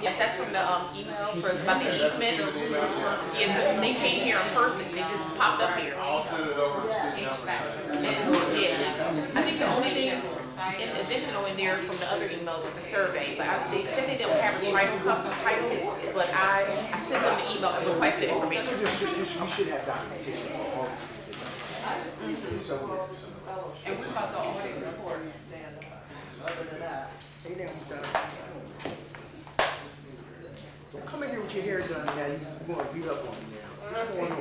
Yes, that's from the email for about the easement. Yes, they came here in person. They just popped up here. I'll send it over to Steve. Yeah, I think the only thing additional in there from the other email was a survey, but they said they don't have a title, but I sent them the email and requested information. We should have documentation for all these. And what about the audit report? Other than that, don't come in here with your hair done now. You're going to beat up on me now. What's going on?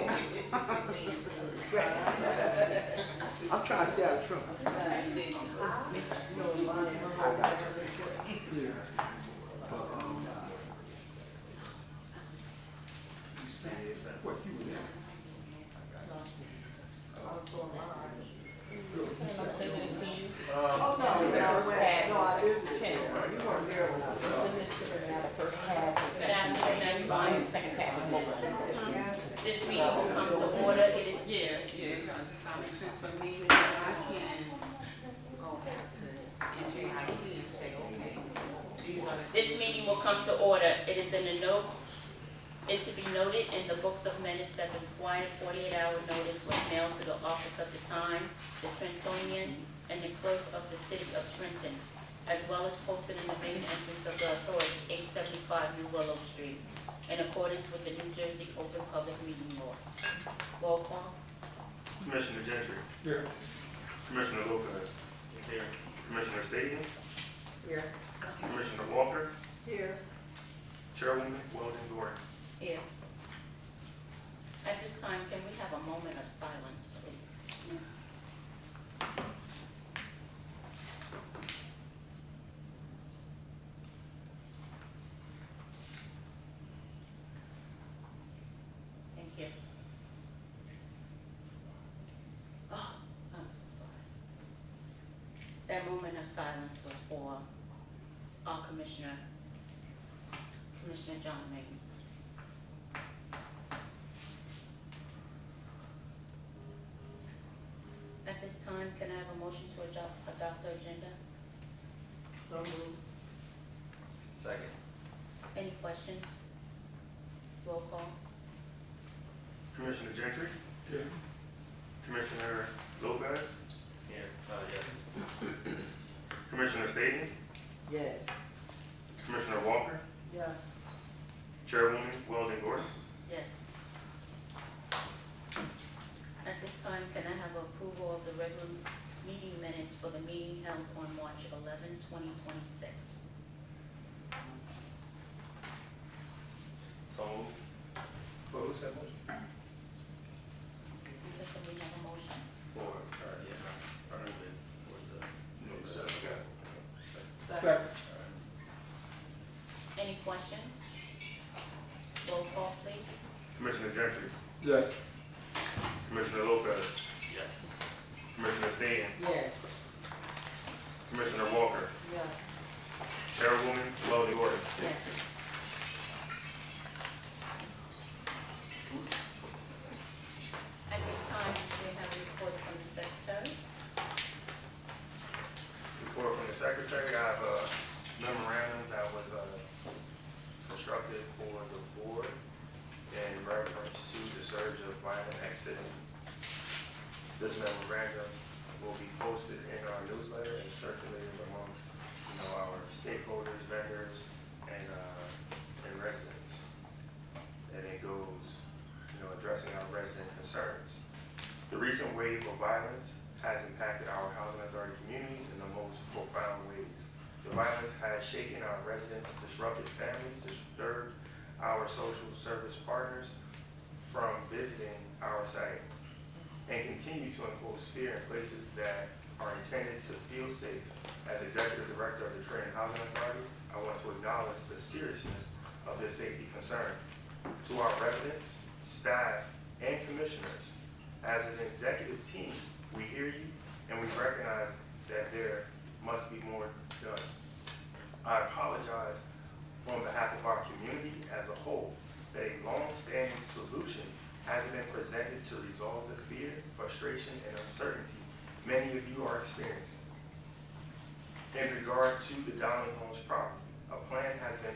I'm trying to stay out of trouble. I got you. What you were there? Oh, no, I visited. You weren't there when I was. The first tab. Second tab. This meeting will come to order. It is Yeah, just how it makes sense for me, so I can go back to NJIT and say, okay, these are the. This meeting will come to order. It is in the note, it to be noted in the books of minutes that the required 48-hour notice was mailed to the office of the Time, the Trentonian, and the clerk of the city of Trenton, as well as posted in the main entrance of the authority, 875 New Willow Street, in accordance with the New Jersey Open Public Meeting Law. Roll call. Commissioner Gentry. Here. Commissioner Lopez. Here. Commissioner Staten. Here. Commissioner Walker. Here. Chairwoman Weldon Gordon. Here. At this time, can we have a moment of silence, please? Thank you. Oh, I'm so sorry. That moment of silence was for our Commissioner John Mayton. At this time, can I have a motion to adopt the agenda? So moved. Second. Any questions? Roll call. Commissioner Gentry. Here. Commissioner Lopez. Here. Yes. Commissioner Staten. Yes. Commissioner Walker. Yes. Chairwoman Weldon Gordon. Yes. At this time, can I have approval of the regular meeting minutes for the meeting held on March 11, 2026? So moved. What was that motion? Is that can we have a motion? For, yeah, I heard it was the. Second. Any questions? Roll call, please. Commissioner Gentry. Yes. Commissioner Lopez. Yes. Commissioner Staten. Yes. Commissioner Walker. Yes. Chairwoman Weldon Gordon. Yes. At this time, we have a report from the secretary. Report from the secretary. I have a memorandum that was constructed for the board in reference to the surge of violent activity. This memorandum will be posted in our newsletter and circulated amongst our stakeholders, vendors, and residents. And it goes addressing our resident concerns. The recent wave of violence has impacted our housing authority communities in the most profound ways. The violence has shaken our residents, disrupted families, disturbed our social service partners from visiting our site, and continue to impose fear in places that are intended to feel safe. As Executive Director of the Trenton Housing Authority, I want to acknowledge the seriousness of this safety concern. To our residents, staff, and commissioners, as an executive team, we hear you and we recognize that there must be more done. I apologize on behalf of our community as a whole that a long-standing solution hasn't been presented to resolve the fear, frustration, and uncertainty many of you are experiencing. In regard to the Donnelly Homes property, a plan has been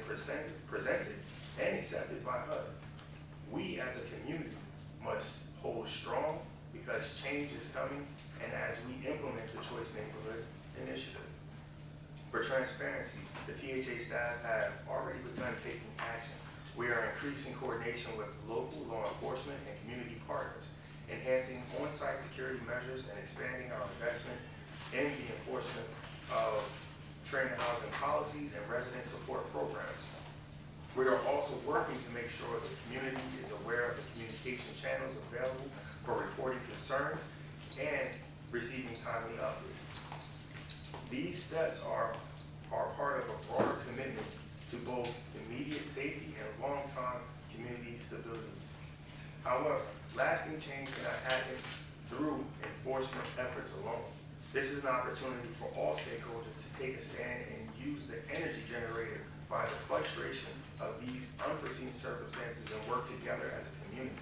presented and accepted by HUD. We as a community must hold strong because change is coming and as we implement the Choice Neighborhood Initiative. For transparency, the THA staff have already begun taking action. We are increasing coordination with local law enforcement and community partners, enhancing on-site security measures and expanding our investment in the enforcement of Trenton housing policies and resident support programs. We are also working to make sure the community is aware of the communication channels available for reporting concerns and receiving timely updates. These steps are part of a broader commitment to both immediate safety and long-term community stability. However, lasting change cannot happen through enforcement efforts alone. This is an opportunity for all stakeholders to take a stand and use the energy generated by the frustration of these unforeseen circumstances and work together as a community.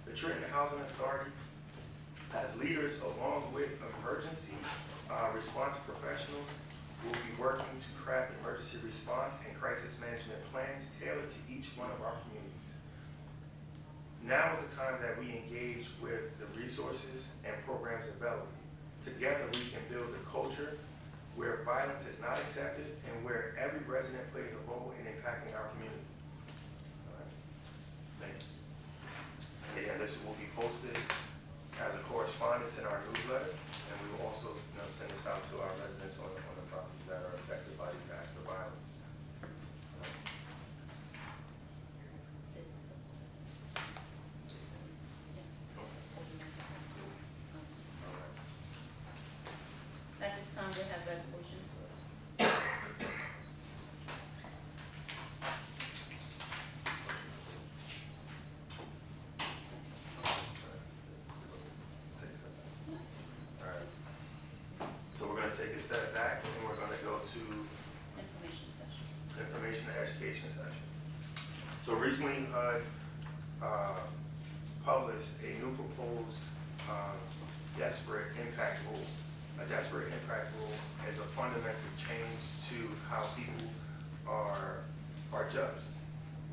The Trenton Housing Authority, as leaders along with emergency response professionals, will be working to craft emergency response and crisis management plans tailored to each one of our communities. Now is the time that we engage with the resources and programs available. Together we can build a culture where violence is not accepted and where every resident plays a role in impacting our community. All right. Thank you. Again, this will be posted as a correspondence in our newsletter, and we will also send this out to our residents on the properties that are affected by these acts of violence. At this time, we have resolutions. So we're going to take a step back and we're going to go to Information session. information and education session. So recently HUD published a new proposed desperate impact rule. A desperate impact rule is a fundamental change to how people are judged.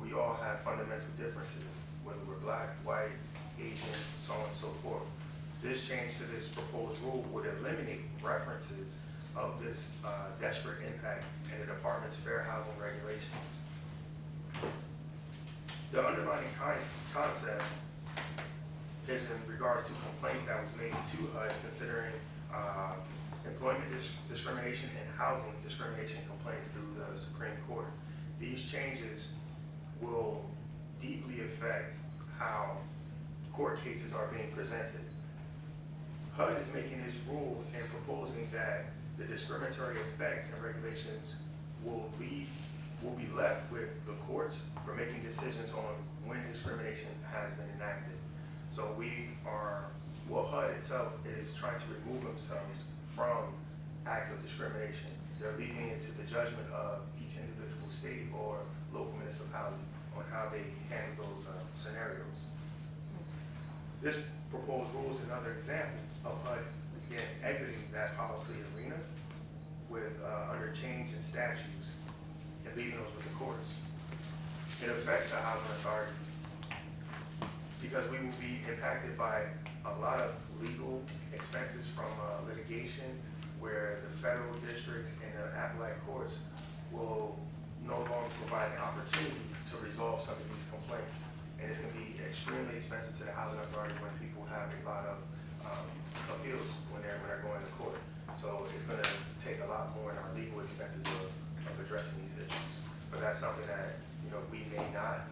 We all have fundamental differences, whether we're black, white, Asian, so on and so forth. This change to this proposed rule would eliminate references of this desperate impact in the department's fair housing regulations. The underlying concept is in regards to complaints that was made to HUD considering employment discrimination and housing discrimination complaints through the Supreme Court. These changes will deeply affect how court cases are being presented. HUD is making this rule and proposing that the discriminatory effects and regulations will be left with the courts for making decisions on when discrimination has been enacted. So HUD itself is trying to remove themselves from acts of discrimination. They're leaving it to the judgment of each individual state or local municipality on how they handle those scenarios. This proposed rule is another example of HUD, again, exiting that policy arena with under change in statutes and leaving those with the courts. It affects the housing authority because we will be impacted by a lot of legal expenses from litigation where the federal districts and the appellate courts will no longer provide an opportunity to resolve some of these complaints. And it's going to be extremely expensive to the housing authority when people have a lot of appeals when they're going to court. So it's going to take a lot more in our legal expenses of addressing these issues. But that's something that we may not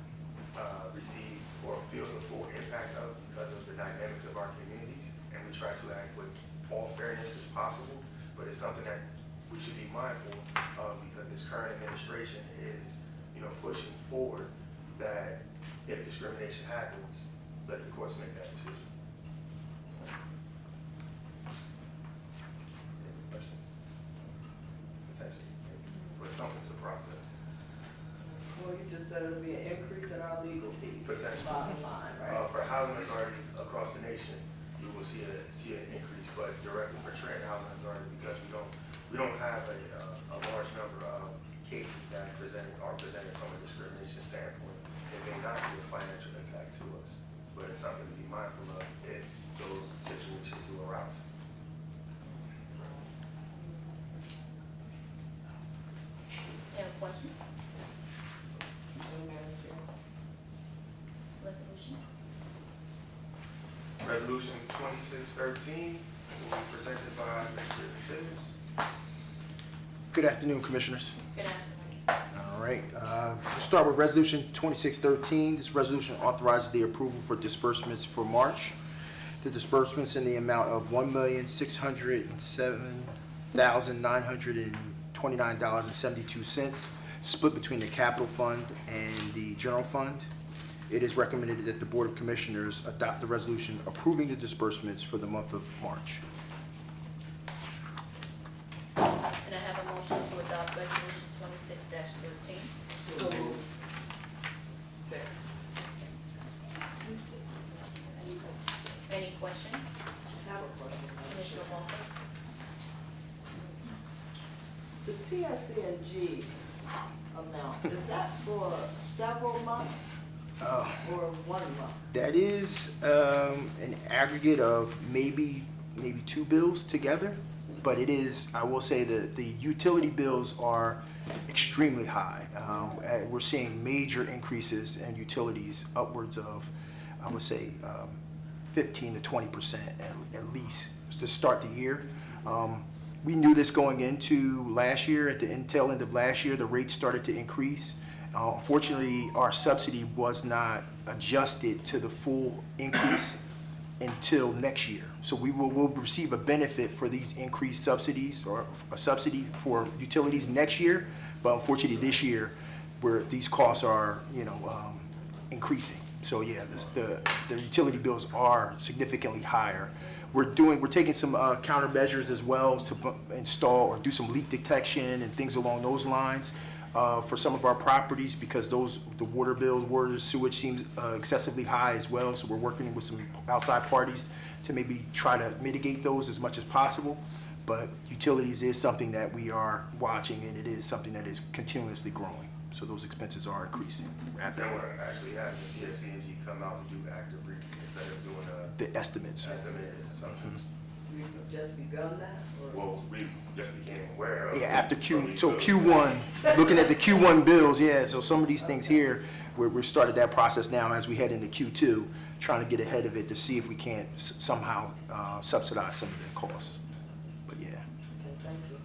receive or feel the full impact of because of the dynamics of our communities, and we try to act with all fairness as possible. But it's something that we should be mindful of because this current administration is, pushing forward that if discrimination happens, let the courts make that decision. Any questions? Potentially, but something's a process. Well, you just said it'll be an increase in our legal fees. Potentially. Bottom line, right? For housing authorities across the nation, you will see an increase, but directly for Trenton Housing Authority because we don't have a large number of cases that are presented from a discrimination standpoint, it may not be a financial impact to us, but it's something to be mindful of if those situations do arise. Any other questions? Resolution? Resolution 2613 will be presented by Mr. Tibbs. Good afternoon, Commissioners. Good afternoon. All right, we'll start with Resolution 2613. This resolution authorizes the approval for disbursements for March. The disbursements in the amount of $1,607,929.72, split between the capital fund and the general fund. It is recommended that the Board of Commissioners adopt the resolution approving the disbursements for the month of March. Can I have a motion to adopt resolution 26-13? So moved. Second. Any questions? I have a question. Commissioner Walker? The PSE&G amount, is that for several months or 1 month? That is an aggregate of maybe 2 bills together, but it is, I will say that the utility bills are extremely high. We're seeing major increases in utilities, upwards of, I would say, 15 to 20% at least to start the year. We knew this going into last year. At the tail end of last year, the rates started to increase. Unfortunately, our subsidy was not adjusted to the full increase until next year. So we'll receive a benefit for these increased subsidies, or a subsidy for utilities next year. But unfortunately, this year, where these costs are, increasing. So yeah, the utility bills are significantly higher. We're taking some countermeasures as well to install or do some leak detection and things along those lines for some of our properties, because the water bills, water, sewage seems excessively high as well. So we're working with some outside parties to maybe try to mitigate those as much as possible. But utilities is something that we are watching, and it is something that is continuously growing. So those expenses are increasing rapidly. Then we're actually having the PSC&G come out to do active reading instead of doing The estimates. estimated assumptions. We've just begun that? Or? Well, we just became aware of. Yeah, after from these so bills. Q1, looking at the Q1 bills, yeah, so some of these things here, we're started that process now as we head into Q2, trying to get ahead of it to see if we can't somehow subsidize some of the costs. But yeah. Okay, thank you.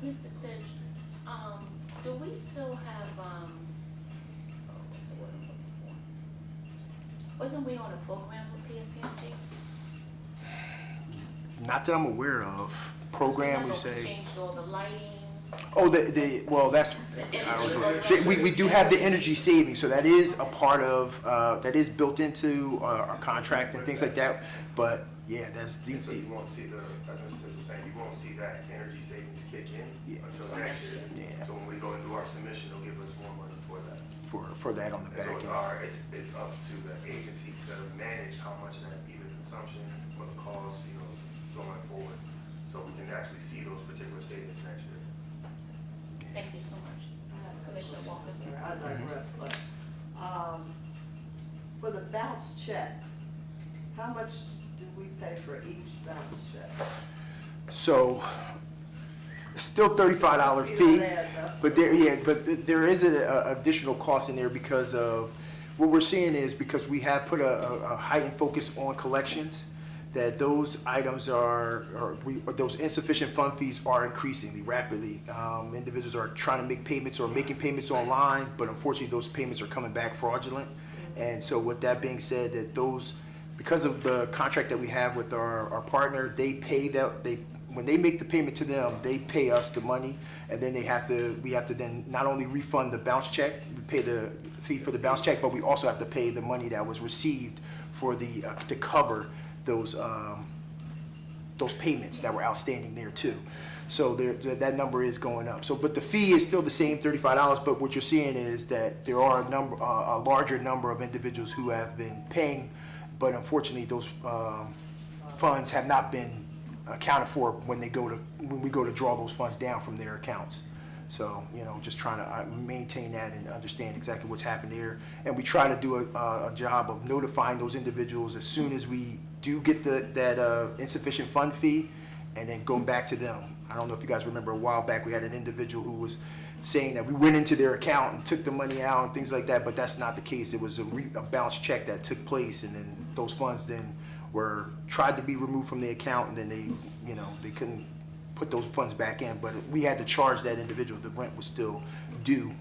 Mr. Tibbs, do we still have, what's the word I'm looking for? Wasn't we on a program with PSCMG? Not that I'm aware of. Program, we say. Changed all the lighting. Oh, well, that's, I don't know. We do have the energy savings, so that is a part of, that is built into our contract and things like that. But yeah, that's And so you won't see as Mr. Tibbs was saying, you won't see that energy savings kick in until next year. Yeah. So when we go and do our submission, they'll give us more money for that. for that on the And back so end. it's up to the agency to manage how much of that either consumption or the cost, going forward. So we can actually see those particular savings next year. Thank you so much. Commissioner Walker. I digress, but, for the bounce checks, how much do we pay for each bounce check? So it's still $35 See fee, that add up? but there is an additional cost in there because of what we're seeing is because we have put a heightened focus on collections, that those items those insufficient fund fees are increasing rapidly. Individuals are trying to make payments or making payments online, but unfortunately those payments are coming back fraudulent. And so with that being said, that because of the contract that we have with our partner, they pay when they make the payment to them, they pay us the money, and then we have to then not only refund the bounce check, we pay the fee for the bounce check, but we also have to pay the money that was received for to cover those payments that were outstanding there too. So that number is going up. So, but the fee is still the same, $35. But what you're seeing is that there are a larger number of individuals who have been paying, but unfortunately those funds have not been accounted for when we go to draw those funds down from their accounts. So, just trying to maintain that and understand exactly what's happened there. And we try to do a job of notifying those individuals as soon as we do get that insufficient fund fee, and then going back to them. I don't know if you guys remember a while back, we had an individual who was saying that we went into their account and took the money out and things like that, but that's not the case. It was a bounce check that took place, and then those funds then were tried to be removed from the account, and then they couldn't put those funds back in, but we had to charge that individual. The rent was still due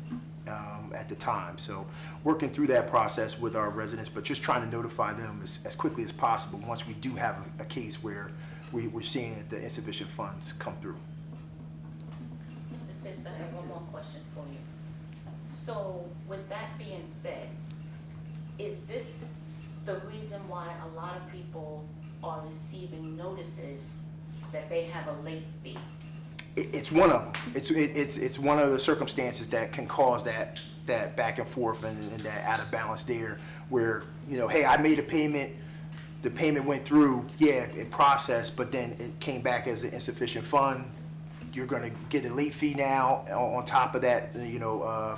at the time. So working through that process with our residents, but just trying to notify them as quickly as possible once we do have a case where we're seeing that the insufficient funds come through. Mr. Tibbs, I have one more question for you. So with that being said, is this the reason why a lot of people are receiving notices that they have a late fee? It's one of them. It's one of the circumstances that can cause that back and forth and that out of balance there, where hey, I made a payment, the payment went through, yeah, it processed, but then it came back as an insufficient fund. You're going to get a late fee now on top of that,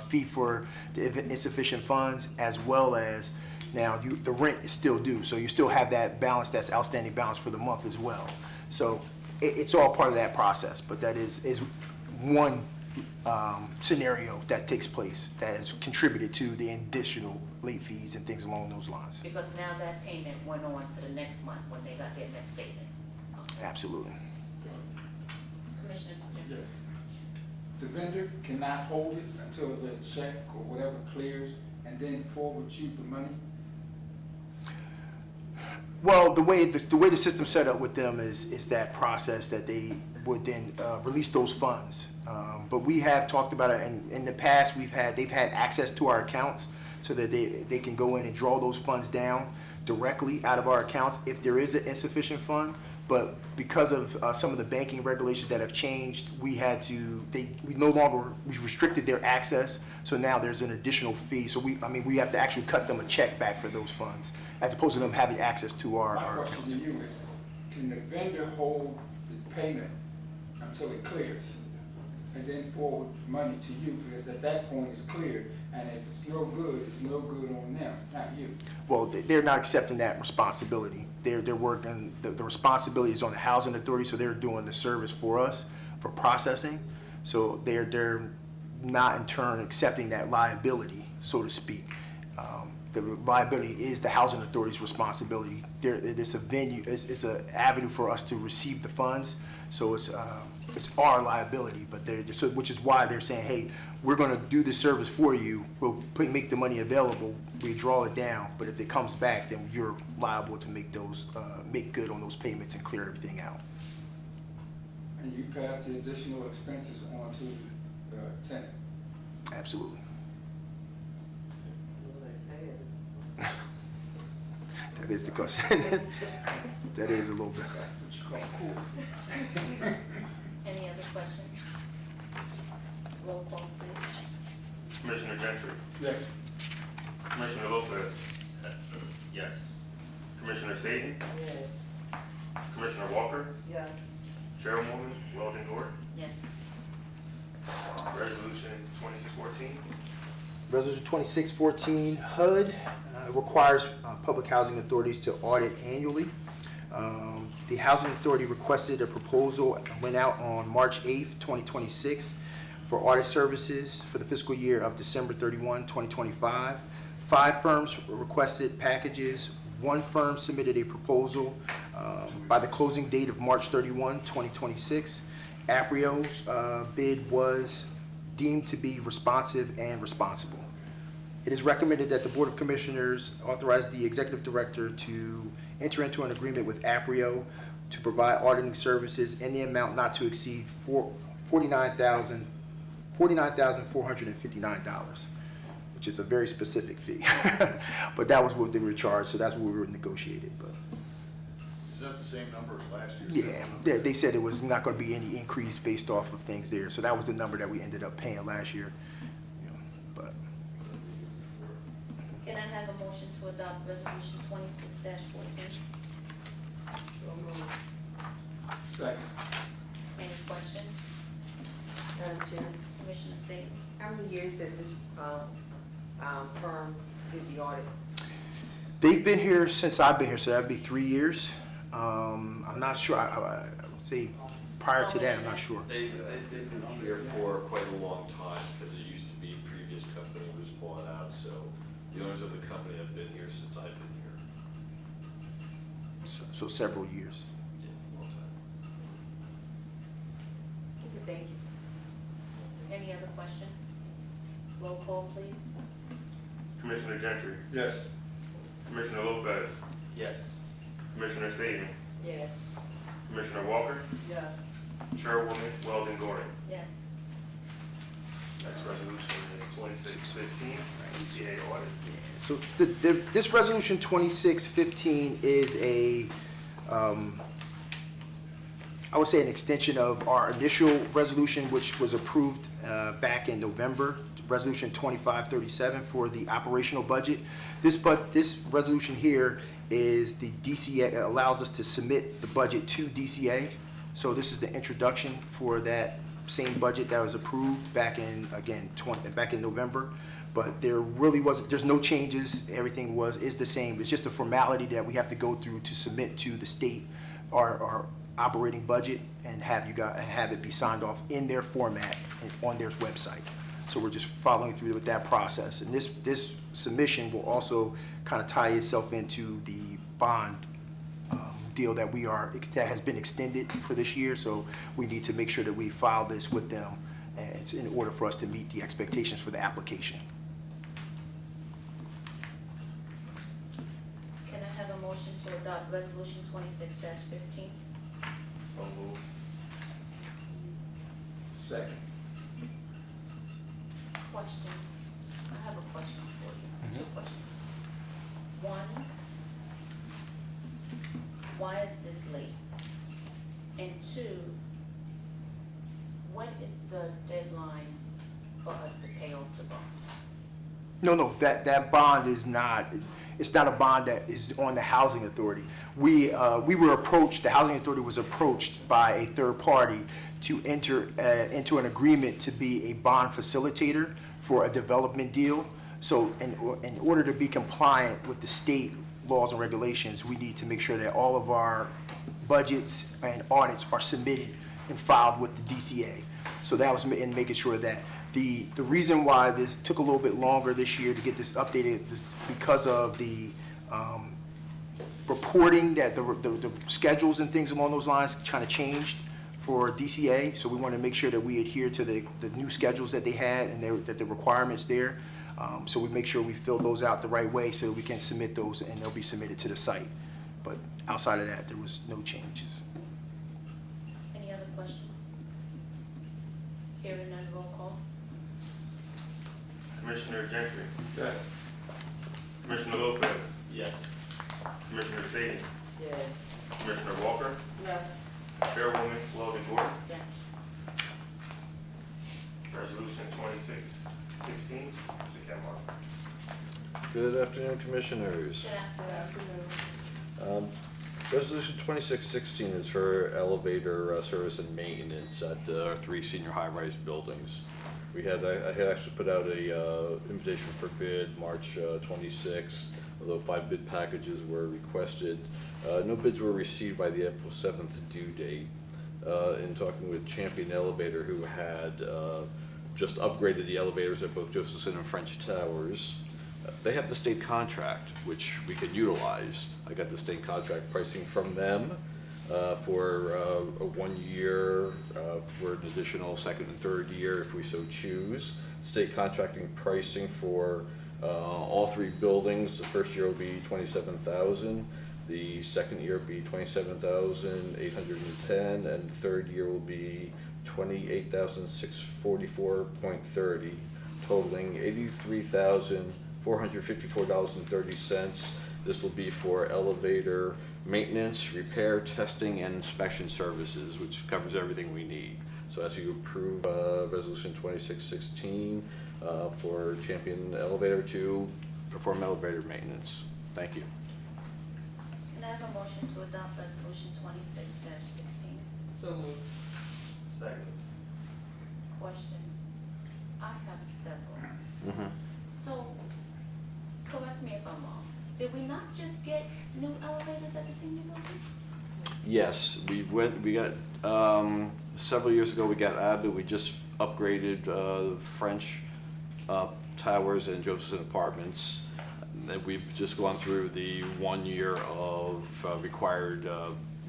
fee for the insufficient funds, as well as now the rent is still due, so you still have that balance, that's outstanding balance for the month as well. So it's all part of that process, but that is one scenario that takes place that has contributed to the additional late fees and things along those lines. Because now that payment went on to the next month when they got their next statement. Okay. Absolutely. Commissioner Yes. Jenkins? The vendor cannot hold it until the check or whatever clears and then forward you the money? Well, the way the system's set up with them is that process that they would then release those funds. But we have talked about it, and in the past they've had access to our accounts so that they can go in and draw those funds down directly out of our accounts if there is an insufficient fund. But because of some of the banking regulations that have changed, we restricted their access. So now there's an additional fee. So we have to actually cut them a check back for those funds, as opposed to them having access to our My question accounts. to you is, can the vendor hold the payment until it clears and then forward money to you? Because at that point it's cleared, and if it's no good, it's no good on them, not you. Well, they're not accepting that responsibility. They're working, the responsibility is on the housing authority, so they're doing the service for us for processing. So they're not in turn accepting that liability, so to speak. The liability is the housing authority's responsibility. It's a venue, it's an avenue for us to receive the funds, so it's our liability. But which is why they're saying, hey, we're going to do the service for you. We'll make the money available. We draw it down, but if it comes back, then you're liable to make good on those payments and clear everything out. And you pass the additional expenses on to the tenant. Absolutely. That is the question. That is a little bit. That's what you call cool. Any other questions? Roll call, please. Commissioner Gentry, Yes. Commissioner Lopez. Yes. Commissioner Staton, Yes. Commissioner Walker, Yes. Chairwoman Weldon Gore. Yes. Resolution 2614. Resolution 2614, HUD requires public housing authorities to audit annually. The Housing Authority requested a proposal and went out on March 8th, 2026 for audit services for the fiscal year of December 31, 2025. 5 firms requested packages. 1 firm submitted a proposal by the closing date of March 31, 2026. Aprio's bid was deemed to be responsive and responsible. It is recommended that the Board of Commissioners authorize the Executive Director to enter into an agreement with Aprio to provide auditing services in the amount not to exceed $49,459, which is a very specific fee. But that was what they were charged, so that's what we were negotiated. But Is that the same number as last year? yeah, they said it was not going to be any increase based off of things there. So that was the number that we ended up paying last year. But Can I have a motion to adopt resolution 26-14? So moved. Second. Any questions? Madam Chair, Commissioner Staley? How many years has this, firm did the audit? They've been here since I've been here, so that'd be 3 years. I'm not sure, I would say prior to that, I'm not sure. They've been here for quite a long time, because it used to be previous company was bought out, so the owners of the company have been here since I've been here. So several years. Yeah, long time. Thank you. Any other questions? Roll call, please. Commissioner Gentry, Yes. Commissioner Lopez, Yes. Commissioner Stady, Yes. Commissioner Walker, Yes. Chairwoman Weldon Gordon. Yes. Next resolution is 2615, DCA audit. So this resolution 2615 is I would say an extension of our initial resolution, which was approved back in November, resolution 2537 for the operational budget. This resolution here is the DCA, allows us to submit the budget to DCA. So this is the introduction for that same budget that was approved back in, again, back in November. But there really wasn't, there's no changes, everything is the same. It's just a formality that we have to go through to submit to the state our operating budget and have it be signed off in their format and on their website. So we're just following through with that process. And this submission will also kind of tie itself into the bond deal that that has been extended for this year. So we need to make sure that we file this with them in order for us to meet the expectations for the application. Can I have a motion to adopt resolution 26-15? So moved. Second. Questions? I have a question for you. Two questions. One, why is this late? And two, when is the deadline for us to pay off the bond? No, that bond is not, it's not a bond that is on the housing authority. We were approached, the housing authority was approached by a third party to enter into an agreement to be a bond facilitator for a development deal. So in order to be compliant with the state laws and regulations, we need to make sure that all of our budgets and audits are submitted and filed with the DCA. So that was in making sure that the reason why this took a little bit longer this year to get this updated is because of the reporting that the schedules and things along those lines kind of changed for DCA. So we want to make sure that we adhere to the new schedules that they had and that the requirements there. So we make sure we fill those out the right way so we can submit those and they'll be submitted to the site. But outside of that, there was no changes. Any other questions? Hearing none, roll call. Commissioner Gentry, Yes. Commissioner Lopez, Yes. Commissioner Stady, Yes. Commissioner Walker, Yes. Chairwoman Weldon Gordon. Yes. Resolution 2616, Mr. Kemar. Good afternoon, Commissioners. Good afternoon. Resolution 2616 is for elevator service and maintenance at our 3 senior high-rise buildings. I had actually put out a invitation for bid March 26th, although 5 bid packages were requested. No bids were received by the April 7th due date. In talking with Champion Elevator, who had just upgraded the elevators at both Josephson and French Towers, they have the state contract, which we can utilize. I got the state contract pricing from them for a 1 year, for an additional second and third year if we so choose. State contracting pricing for all 3 buildings. The first year will be $27,000. The second year will be $27,810, and the third year will be $28,644.30, totaling $83,454.30. This will be for elevator maintenance, repair, testing, and inspection services, which covers everything we need. So as you approve Resolution 2616 for Champion Elevator to perform elevator maintenance. Thank you. Can I have a motion to adopt resolution 26-16? So moved. Second. Questions? I have several. Mhm. So, correct me if I'm wrong, did we not just get new elevators at the senior building? Yes, we got, several years ago, we got Abbott, we just upgraded, French, Towers and Josephson Apartments. And we've just gone through the 1 year of, required,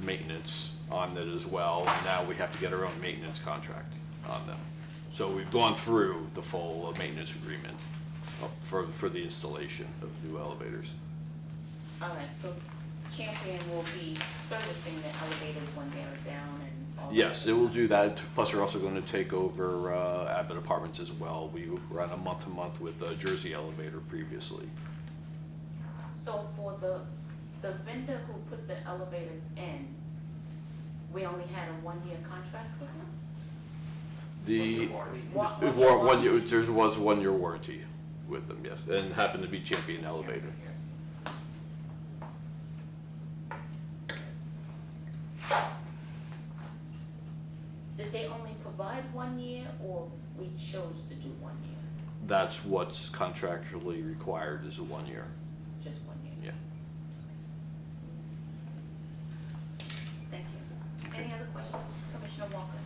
maintenance on it as well. Now we have to get our own maintenance contract on them. So we've gone through the full maintenance agreement for the installation of new elevators. All right, so Champion will be servicing the elevators when they're down and all that? Yes, it will do that, plus we're also going to take over Abbott Apartments as well. We were on a month-to-month with Jersey Elevator previously. So for the vendor who put the elevators in, we only had a 1-year contract with them? The, One- one year, there was 1 year warranty with them, yes, and happened to be Champion Elevator. Did they only provide 1 year, or we chose to do 1 year? That's what's contractually required is a 1 year, Just 1 year? yeah. Thank you. Any other questions? Commissioner Walker?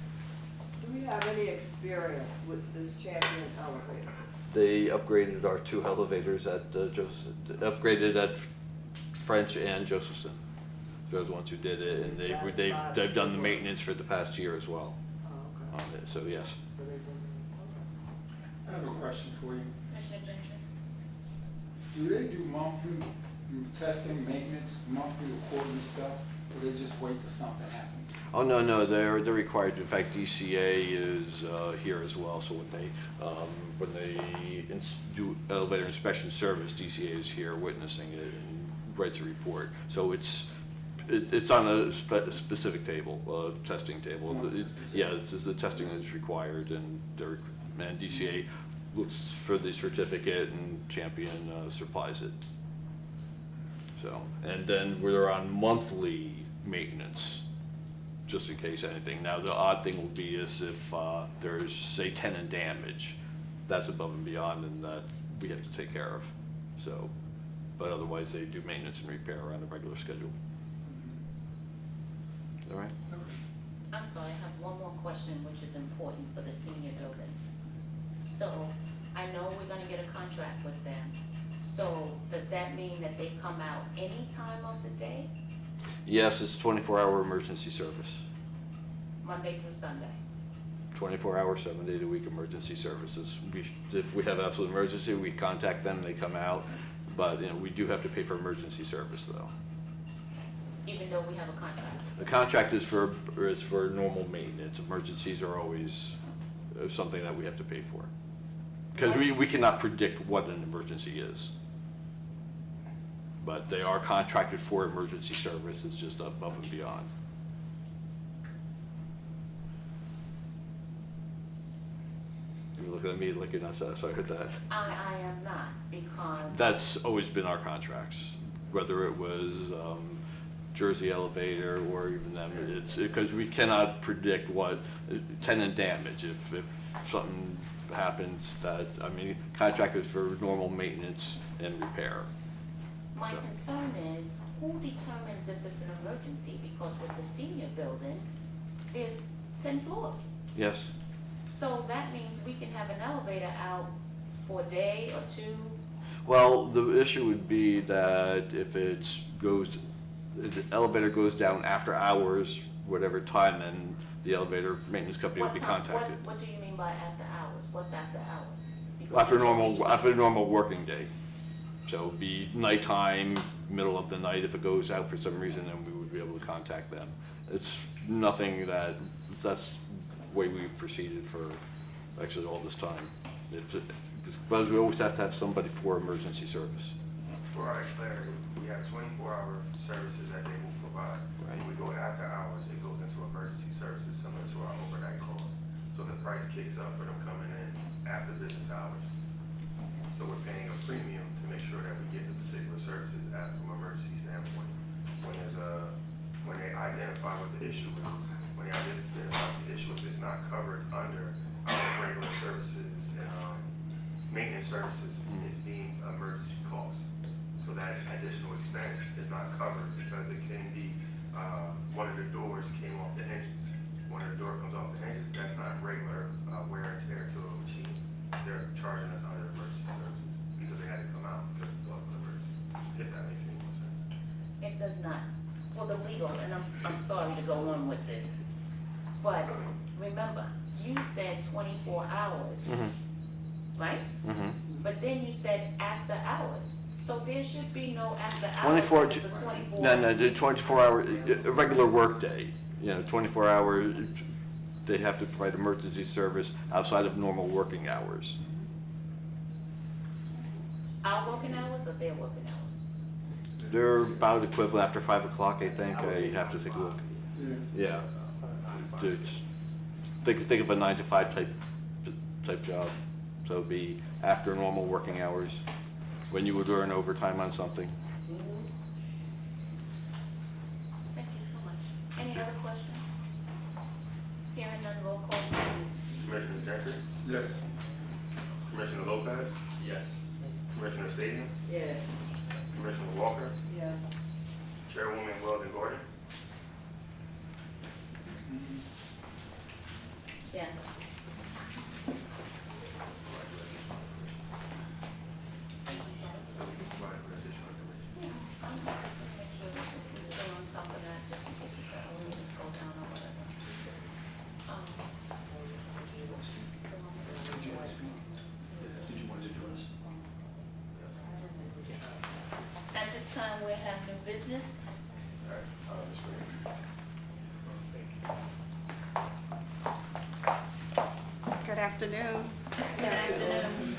Do we have any experience with this Champion elevator? They upgraded our 2 elevators at upgraded at French and Josephson. They're the ones who did it, and they've done the maintenance for the past year as well Oh, on okay. it, so yes. So they've been, I have a question for you. Commissioner Gentry? Do they do monthly testing, maintenance, monthly or quarterly stuff, or they just wait till something happens? Oh, no, they're required, in fact, DCA is here as well, so when they do elevator inspection service, DCA is here witnessing it and writes a report. So it's on a specific table, testing table. Yeah, it's the testing that's required, and DCA looks for the certificate, and Champion supplies it. So, and then we're on monthly maintenance, just in case anything. Now, the odd thing will be is if there's, say, tenant damage, that's above and beyond, and that we have to take care of. So, but otherwise, they do maintenance and repair on a regular schedule. All right? I'm sorry, I have one more question, which is important for the senior building. So, I know we're gonna get a contract with them. So, does that mean that they come out any time of the day, Yes, it's 24-hour emergency service. Monday through Sunday? 24-hour, 7 days a week emergency services. If we have absolute emergency, we contact them, they come out. But, we do have to pay for emergency service, though. Even though we have a contract? The contract is for normal maintenance. Emergencies are always something that we have to pay for. Because we cannot predict what an emergency is. But they are contracted for emergency service, it's just above and beyond. You're looking at me like you're not satisfied with that. I am not, because. That's always been our contracts, whether it was Jersey Elevator or even them. It's because we cannot predict what tenant damage. If something happens, contract is for normal maintenance and repair. My So. concern is, who determines if it's an emergency? Because with the senior building, there's 10 floors. Yes. So that means we can have an elevator out for a day or two. Well, the issue would be that if the elevator goes down after hours, whatever time, then the elevator maintenance company will be contacted. What do you mean by after hours? What's after hours? Because Well, after you told me after a normal working day. So it'd be nighttime, middle of the night. If it goes out for some reason, then we would be able to contact them. It's nothing that's the way we've proceeded for actually all this time. But we always have to have somebody for emergency service. For our clarity, we have 24-hour services that they will provide. Right. When we go after hours, it goes into emergency services similar to our overnight calls. So the price kicks up for them coming in after business hours. So we're paying a premium to make sure that we get the particular services from an emergency standpoint. When they identify what the issue is, if it's not covered under our regular services and Trenton services is deemed emergency cost. So that additional expense is not covered because it can be, one of the doors came off the hinges. When a door comes off the hinges, that's not regular wear and tear to a machine. They're charging us under emergency services because they had to come out because of the emergency, if that makes any more sense. It does not. For the legal, and I'm sorry to go on with this, but remember, you said 24 hours, right? But then you said after hours. So there should be no after hours. 24, It's a 24. no, the 24-hour, a regular workday, 24 hours, they have to provide emergency service outside of normal working hours. Our working hours or their working hours? They're about equivalent after 5 o'clock, I think. You have to take a look. Yeah. It's, think of a 9 to 5 type job. So it'd be after normal working hours, when you would earn overtime on something. Thank you so much. Any other questions? Hearing none, roll call, please. Commissioner Gentry? Yes. Commissioner Lopez? Yes. Commissioner Stadium? Yes. Commissioner Walker? Yes. Chairwoman Weldon Gordon? Yes. Yeah, I'm just to make sure that we're still on top of that, just in case it got, we just go down or whatever. At this time, we have new business. Good afternoon. Good afternoon.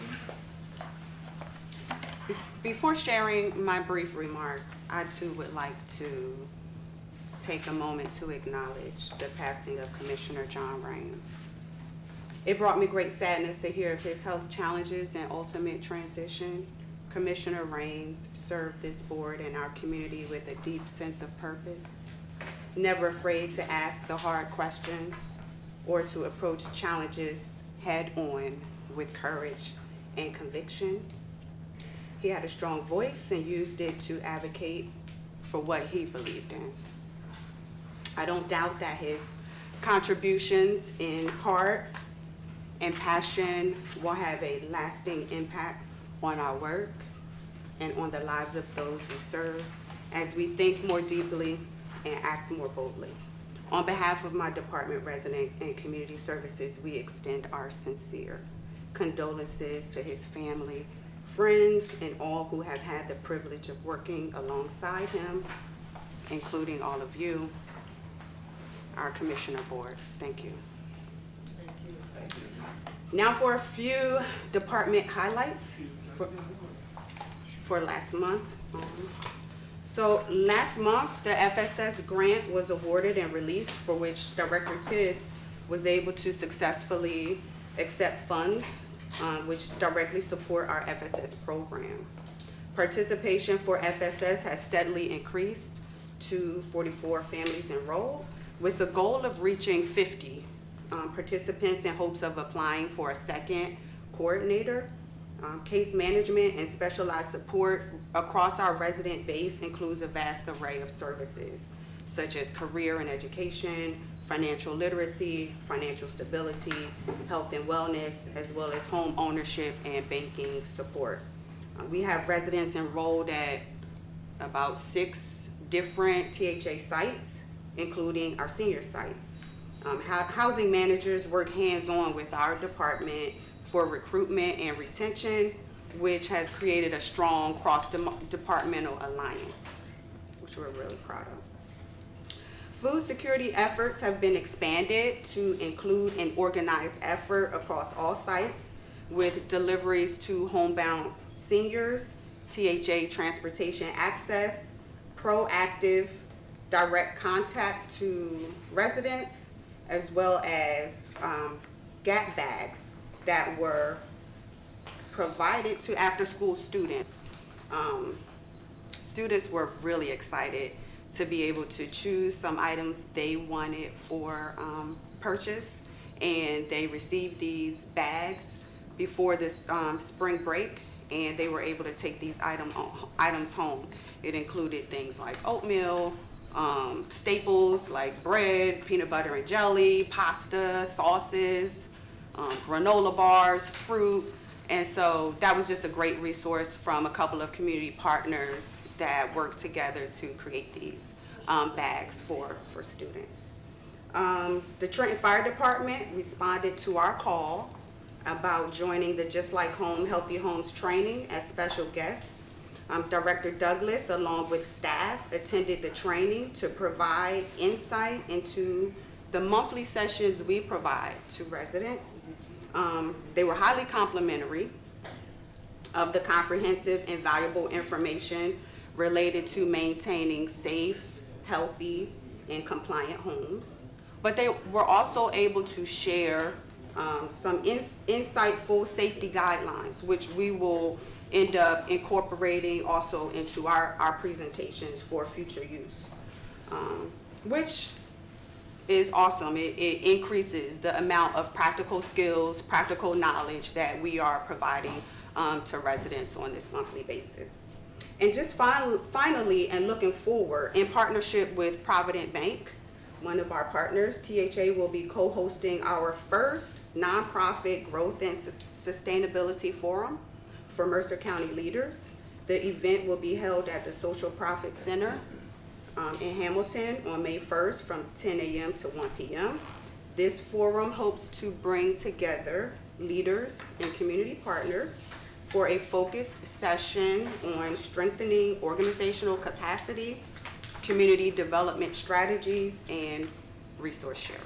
Before sharing my brief remarks, I too would like to take a moment to acknowledge the passing of Commissioner John Raines. It brought me great sadness to hear of his health challenges and ultimate transition. Commissioner Raines served this board and our community with a deep sense of purpose, never afraid to ask the hard questions or to approach challenges head-on with courage and conviction. He had a strong voice and used it to advocate for what he believed in. I don't doubt that his contributions in heart and passion will have a lasting impact on our work and on the lives of those we serve as we think more deeply and act more boldly. On behalf of my department, resident and community services, we extend our sincere condolences to his family, friends, and all who have had the privilege of working alongside him, including all of you, our commissioner board. Thank you. Now for a few department highlights for last month. So last month, the FSS grant was awarded and released, for which Director Tibbs was able to successfully accept funds which directly support our FSS program. Participation for FSS has steadily increased to 44 families enrolled, with the goal of reaching 50 participants in hopes of applying for a second coordinator. Case management and specialized support across our resident base includes a vast array of services, such as career and education, financial literacy, financial stability, health and wellness, as well as home ownership and banking support. We have residents enrolled at about 6 different THA sites, including our senior sites. Housing managers work hands-on with our department for recruitment and retention, which has created a strong cross-departmental alliance, which we're really proud of. Food security efforts have been expanded to include an organized effort across all sites with deliveries to homebound seniors, THA transportation access, proactive direct contact to residents, as well as GAP bags that were provided to after-school students. Students were really excited to be able to choose some items they wanted for purchase, and they received these bags before this spring break, and they were able to take these items home. It included things like oatmeal, staples like bread, peanut butter and jelly, pasta, sauces, granola bars, fruit. And so that was just a great resource from a couple of community partners that worked together to create these bags for students. The Trenton Fire Department responded to our call about joining the Just Like Home, Healthy Homes training as special guests. Director Douglas, along with staff, attended the training to provide insight into the monthly sessions we provide to residents. They were highly complimentary of the comprehensive and valuable information related to maintaining safe, healthy, and compliant homes. But they were also able to share some insightful safety guidelines, which we will end up incorporating also into our presentations for future use, which is awesome. It increases the amount of practical skills, practical knowledge that we are providing to residents on this monthly basis. And just finally, and looking forward, in partnership with Provident Bank, one of our partners, THA will be co-hosting our first nonprofit growth and sustainability forum for Mercer County leaders. The event will be held at the Social Profit Center in Hamilton on May 1st from 10 a.m. to 1 p.m. This forum hopes to bring together leaders and community partners for a focused session on strengthening organizational capacity, community development strategies, and resource sharing.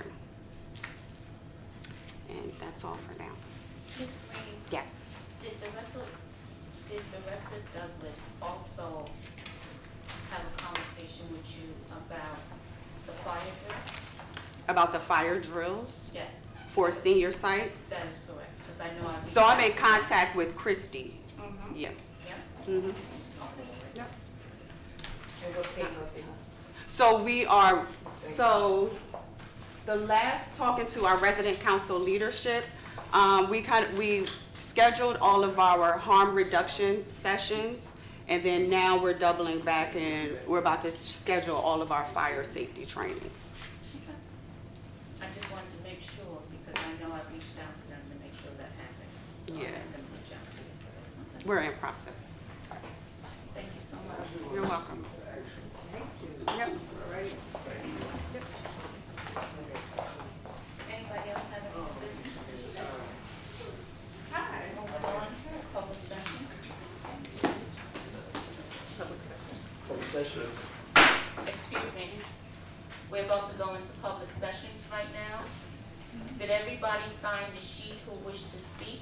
And that's all for now. Ms. Green, Yes. did Director Douglas also have a conversation with you about the fire drills? About the fire drills Yes, for senior sites? that is correct, because I know I've. So I'm in contact with Christy. Mhm. Yeah. Yeah. Mhm. And what pay was it? So we are, so the last talking to our resident council leadership, we scheduled all of our harm reduction sessions, and then now we're doubling back and we're about to schedule all of our fire safety trainings. Okay. I just wanted to make sure, because I know I've reached out to them to make sure that happened. So I'll Yeah. let them reach out to you for that. Okay. We're in process. Thank you so much. You're welcome. Thank you. Yep. All right. Anybody else have any business? Hi. Moving on, public session. Excuse me. We're about to go into public sessions right now. Did everybody sign the sheet who wished to speak?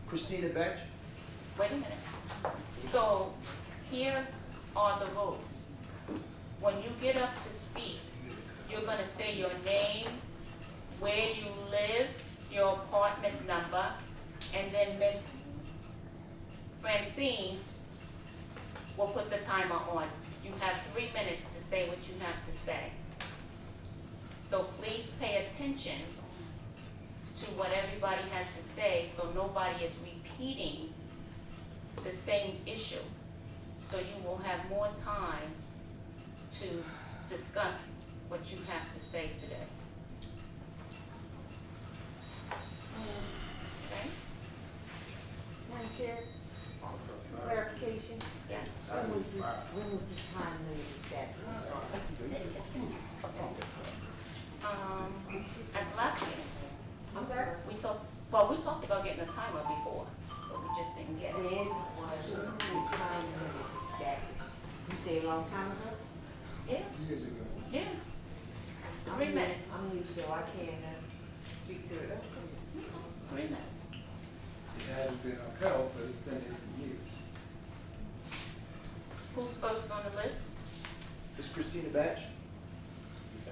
Christina Betch? Wait a minute. So here are the rules. When you get up to speak, you're gonna say your name, where you live, your apartment number, and then Miss Francine will put the timer on. You have 3 minutes to say what you have to say. So please pay attention to what everybody has to say, so nobody is repeating the same issue. So you will have more time to discuss what you have to say today. Okay? Madam Chair, clarification, Yes? when was this time limit established? At the last meeting, I'm sorry? we talked about getting a timer before, but we just didn't get When it. was the time limit established? You say a long time ago? Yeah, Years ago. yeah. I'm 3 new- minutes. I'm new, so I can't speak to it. 3 minutes. It hasn't been upheld, but it's been there for years. Who's first on the list? Is Christina Batch?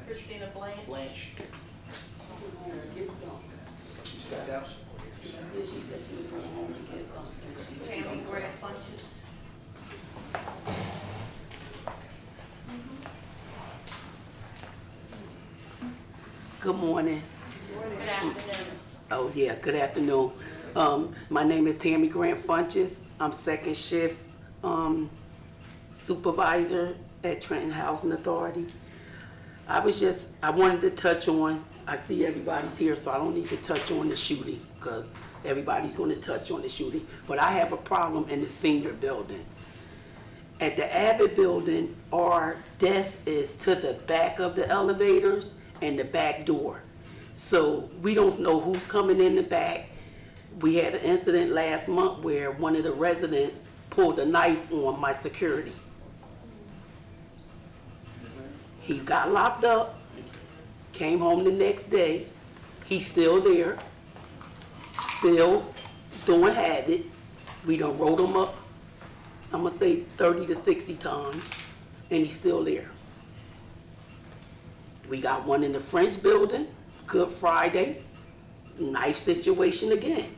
Christina Blanche. Blanche. You stepped out? She said she was going home to get something. Tammy Grant Funches. Good morning. Good afternoon. Oh, yeah, good afternoon. My name is Tammy Grant Funches. I'm second shift supervisor at Trenton Housing Authority. I wanted to touch on, I see everybody's here, so I don't need to touch on the shooting, because everybody's gonna touch on the shooting. But I have a problem in the senior building. At the Abbott building, our desk is to the back of the elevators and the back door. So we don't know who's coming in the back. We had an incident last month where one of the residents pulled a knife on my security. He got locked up, came home the next day. He's still there, still doing havoc. We done wrote him up, I'm gonna say 30 to 60 times, and he's still there. We got one in the French building, Good Friday, knife situation again.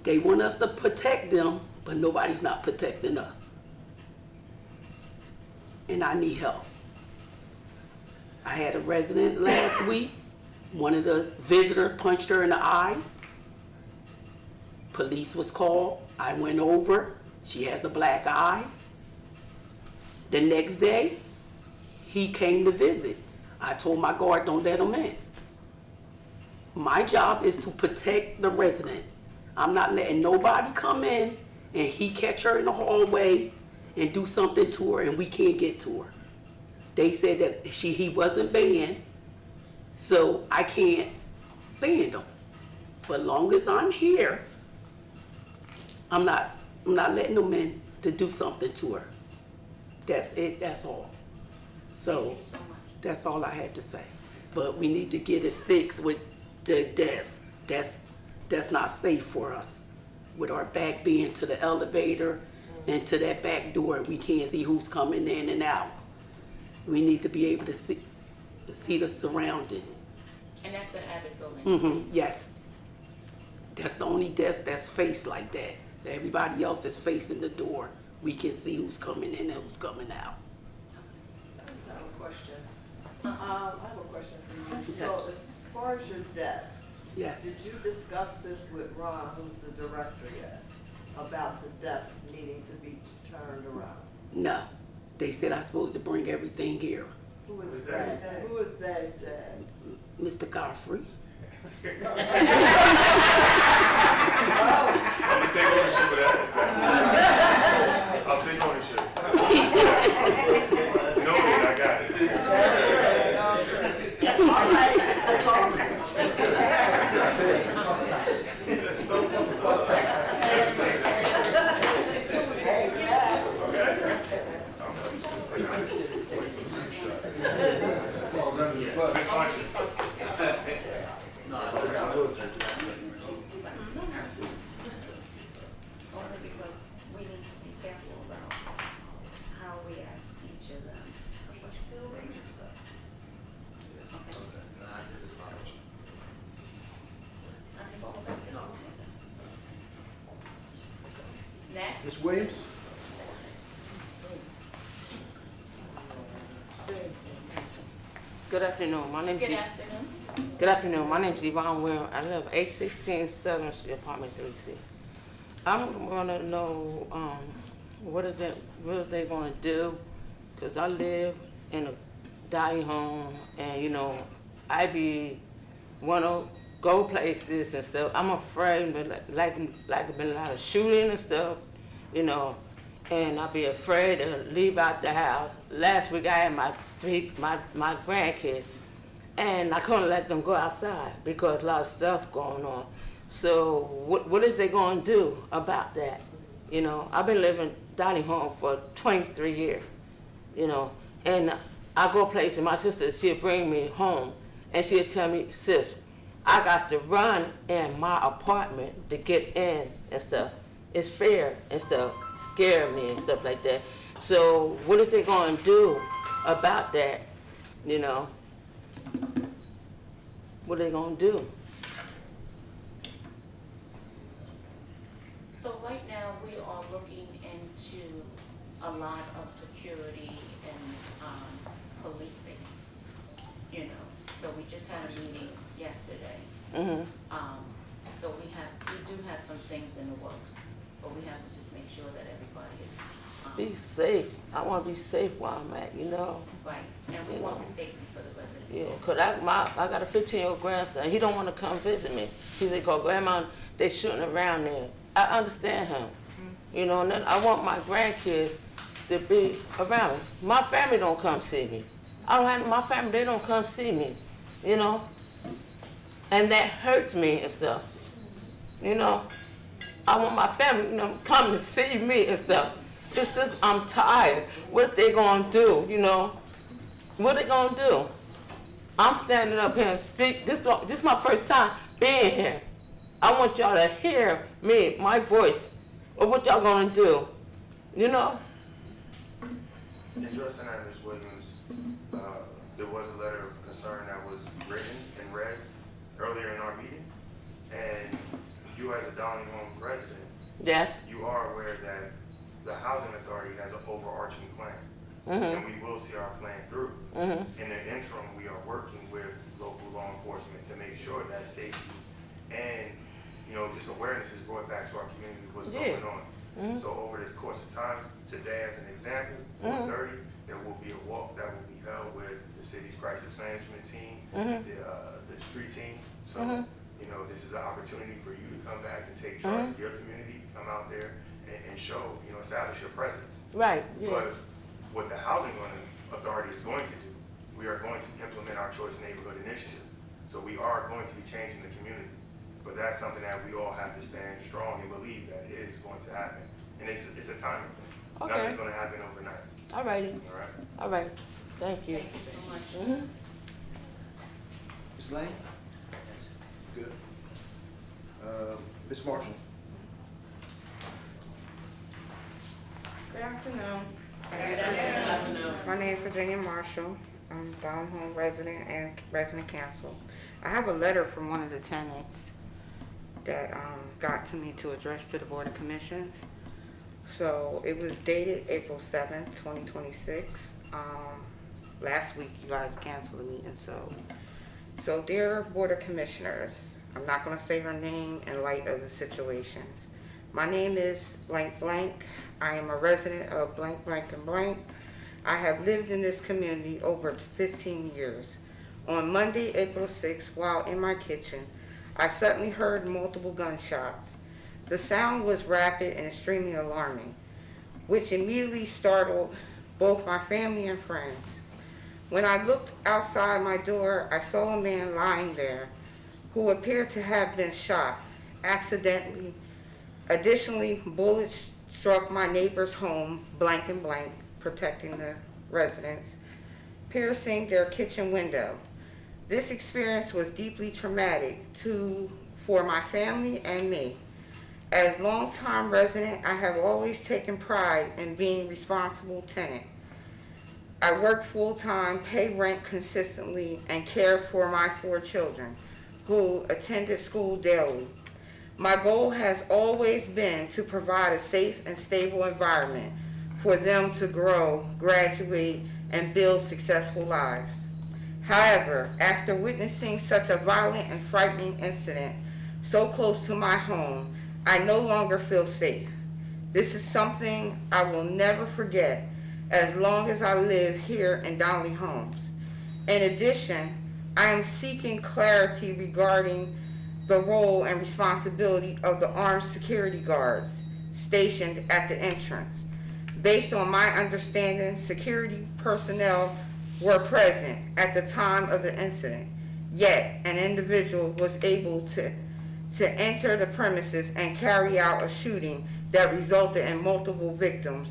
They want us to protect them, but nobody's not protecting us. And I need help. I had a resident last week, one of the visitors punched her in the eye. Police was called, I went over, she has a black eye. The next day, he came to visit. I told my guard, don't let him in. My job is to protect the resident. I'm not letting nobody come in and he catch her in the hallway and do something to her and we can't get to her. They said that he wasn't banned, so I can't ban him. But long as I'm here, I'm not letting them in to do something to her. That's it, that's all. So that's all I had to say. But we need to get it fixed with the desk. That's not safe for us. With our back being to the elevator and to that back door, we can't see who's coming in and out. We need to be able to see the surroundings. And that's the Abbott building? Yes. That's the only desk that's faced like that. Everybody else is facing the door. We can see who's coming in and who's coming out. I have a question. I have a question for you. So as far as your desk, Yes. did you discuss this with Ron, who's the director yet, about the desk needing to be turned around? No. They said I'm supposed to bring everything here. Who is that? Who is they said? Mr. Godfrey. I'm gonna take ownership of that. I'll take ownership. Noted, I got it. All right, that's all. Only because we need to be careful about how we ask each of them. We're still waiting stuff. Next. Ms. Williams? Good afternoon. My name's Good afternoon. Good afternoon. My name's Yvonne Will. I live 816 Southern Street, apartment 3C. I'm gonna know what are they gonna do? Cause I live in a dying home, and I wanna go places and stuff. I'm afraid, but like been a lot of shooting and stuff, and I be afraid to leave out the house. Last week I had my grandkids, and I couldn't let them go outside because a lot of stuff going on. So what is they gonna do about that? I've been living dining home for 23 years, and I go places, my sister, she'll bring me home, and she'll tell me, sis, I got to run in my apartment to get in and stuff. It's fair and stuff, scare me and stuff like that. So what is they gonna do about that, What are they gonna do? a lot of security and policing, you know. So we just had a meeting yesterday. So we do have some things in the works, but we have to just make sure that everybody is. Be safe. I want to be safe where I'm at, you know. Right, and we want the safety for the residents. Yeah, 'cause I got a 15-year-old grandson. He don't want to come visit me. He said, "Cause Grandma, they shooting around there." I understand him. You know, and then I want my grandkids to be around me. My family don't come see me. I don't have my family, they don't come see me, you know. And that hurts me and stuff. You know, I want my family, you know, come to see me and stuff. It's just, I'm tired. What they gonna do, you know? What they gonna do? I'm standing up here and speak. This is my first time being here. I want y'all to hear me, my voice, or what y'all gonna do, you know? Addressing that, Ms. Williams, there was a letter of concern that was written and read earlier in our meeting, and you as a Donley Home resident, Yes. you are aware that the Housing Authority has an overarching plan, and we will see our plan through. In the interim, we are working with local law enforcement to make sure that safety and, you know, just awareness is brought back to our community, what's going on. So over this course of time, today as an example, 4:30, there will be a walk that will be held with the city's crisis management team, the street team. So, you know, this is an opportunity for you to come back and take charge of your community, come out there and show, you know, establish your presence. Right, yeah. But what the Housing Authority is going to do, we are going to implement our Choice Neighborhood Initiative. So we are going to be changing the community. But that's something that we all have to stand strong and believe that it is going to happen. And it's a timing thing. Okay. Nothing's going to happen overnight. All righty. All right? All right. Thank you. Thank you so much. Ms. Lane? Good. Ms. Marshall? Good afternoon. Good afternoon. My name is Virginia Marshall. I'm Down Home resident and resident council. I have a letter from one of the tenants that got to me to address to the Board of Commissions. So it was dated April 7th, 2026. Last week you guys canceled the meeting, so dear Board of Commissioners, I'm not gonna say her name in light of the situations. My name is blank blank. I am a resident of blank blank and blank. I have lived in this community over 15 years. On Monday, April 6th, while in my kitchen, I suddenly heard multiple gunshots. The sound was rapid and extremely alarming, which immediately startled both my family and friends. When I looked outside my door, I saw a man lying there who appeared to have been shot accidentally. Additionally, bullets struck my neighbor's home, blank and blank, protecting the residents, piercing their kitchen window. This experience was deeply traumatic for my family and me. As longtime resident, I have always taken pride in being a responsible tenant. I work full-time, pay rent consistently, and care for my 4 children who attended school daily. My goal has always been to provide a safe and stable environment for them to grow, graduate, and build successful lives. However, after witnessing such a violent and frightening incident so close to my home, I no longer feel safe. This is something I will never forget as long as I live here in Donley Homes. In addition, I am seeking clarity regarding the role and responsibility of the armed security guards stationed at the entrance. Based on my understanding, security personnel were present at the time of the incident, yet an individual was able to enter the premises and carry out a shooting that resulted in multiple victims,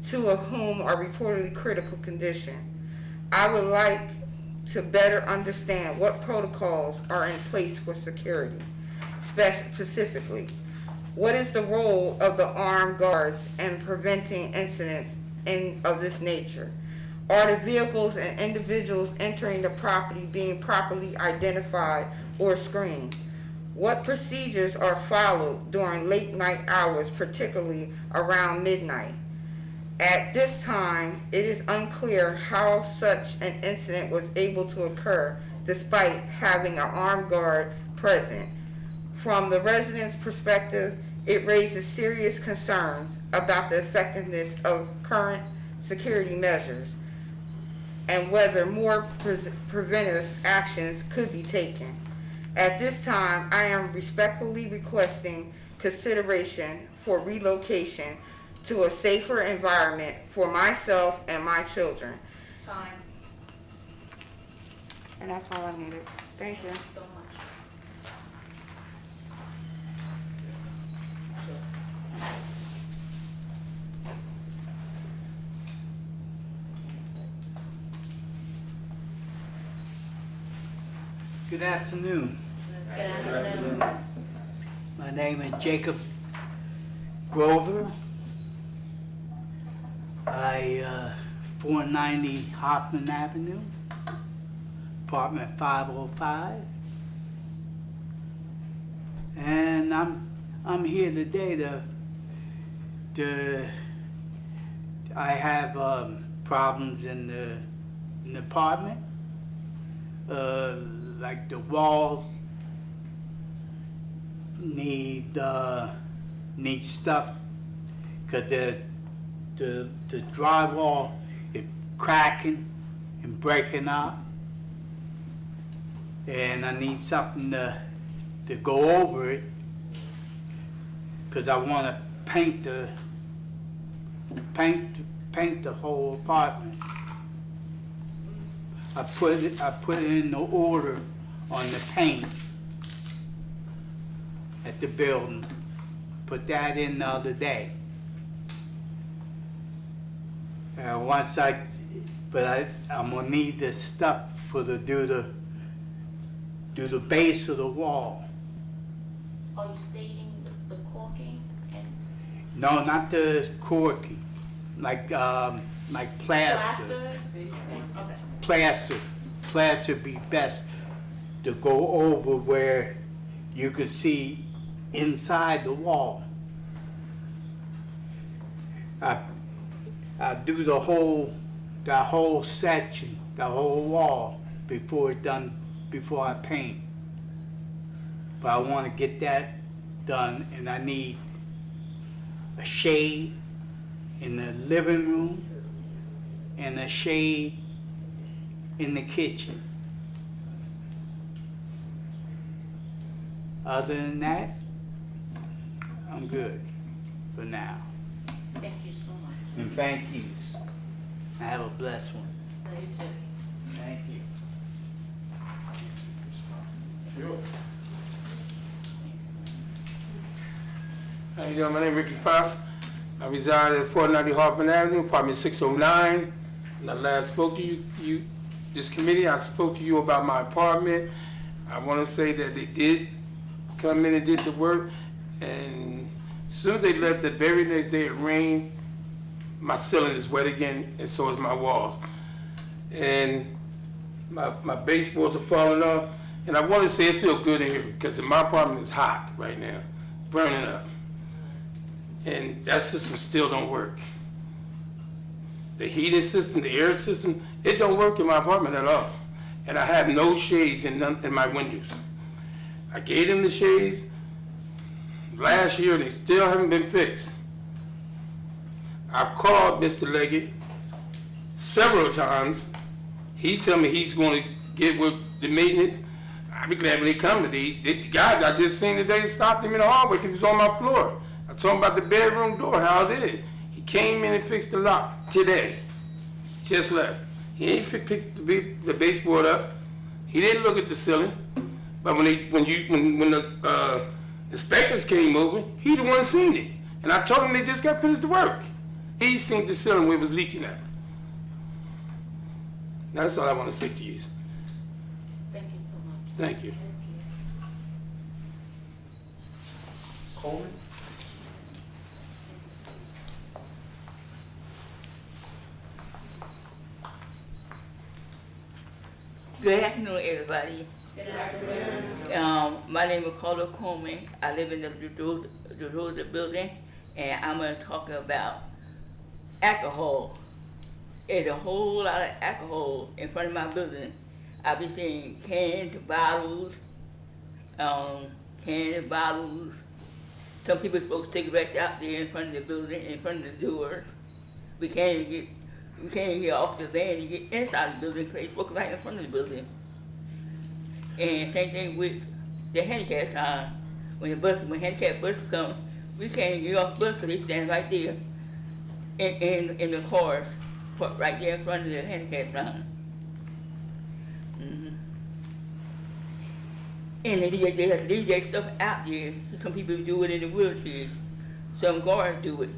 2 of whom are reportedly critical condition. I would like to better understand what protocols are in place for security. Specifically, what is the role of the armed guards in preventing incidents of this nature? Are the vehicles and individuals entering the property being properly identified or screened? What procedures are followed during late night hours, particularly around midnight? At this time, it is unclear how such an incident was able to occur despite having an armed guard present. From the residents' perspective, it raises serious concerns about the effectiveness of current security measures and whether more preventive actions could be taken. At this time, I am respectfully requesting consideration for relocation to a safer environment for myself and my children. Time. And that's all I needed. Thank you. So much. Good afternoon. Good afternoon. My name is Jacob Grover. I 490 Hoffman Avenue, apartment 505. And I'm here today to I have problems in the apartment. Like the walls need stuff, cause the drywall is cracking and breaking up, and I need something to go over it, cause I want to paint the whole apartment. I put in the order on the paint at the building. Put that in the other day. I'm gonna need this stuff do the base of the wall. Are you stating the caulking and No, not the corking, like plaster. Okay. Plaster be best to go over where you could see inside the wall. I do that whole section, the whole wall before I paint. But I want to get that done, and I need a shade in the living room and a shade in the kitchen. Other than that, I'm good for now. Thank you so much. And thank yous. I have a blessed one. You too. Thank you. How you doing? My name is Ricky Fox. I reside at 490 Hoffman Avenue, apartment 609. When I last spoke to this committee, I spoke to you about my apartment. I want to say that they did come in and did the work, and as soon as they left, the very next day it rained. My ceiling is wet again, and so is my walls. And my baseboards are falling off. And I want to say it feels good in here because my apartment is hot right now, burning up. And that system still don't work. The heating system, the air system, it don't work in my apartment at all. And I have no shades in my windows. I gave them the shades last year, they still haven't been fixed. I've called Mr. Leggett several times. He tell me he's going to get with the maintenance. I'd be glad when they come today. The guy I just seen today stopped him in the hallway because he was on my floor. I told him about the bedroom door, how it is. He came in and fixed the lock today. Just left. He ain't picked the baseboard up. He didn't look at the ceiling. But when the inspectors came over, he the one seen it. And I told him they just got finished the work. He seen the ceiling where it was leaking at. That's all I want to say to you. Thank you so much. Thank you. Coleman? Good afternoon, everybody. Good afternoon. My name is Carla Coleman. I live in the Road building, and I'm going to talk about alcohol. There's a whole lot of alcohol in front of my building. I be seeing cans, bottles. Some people smoke cigarettes out there in front of the building, in front of the doors. We can't even get off the van and get inside the building because they smoke right in front of the building. And same thing with the handicap sign. When handicap bus comes, we can't get off the bus because they stand right there in the cars, right there in front of the handicap sign. And they have to leave that stuff out there. Some people do it in the wheelchairs. Some guards do it.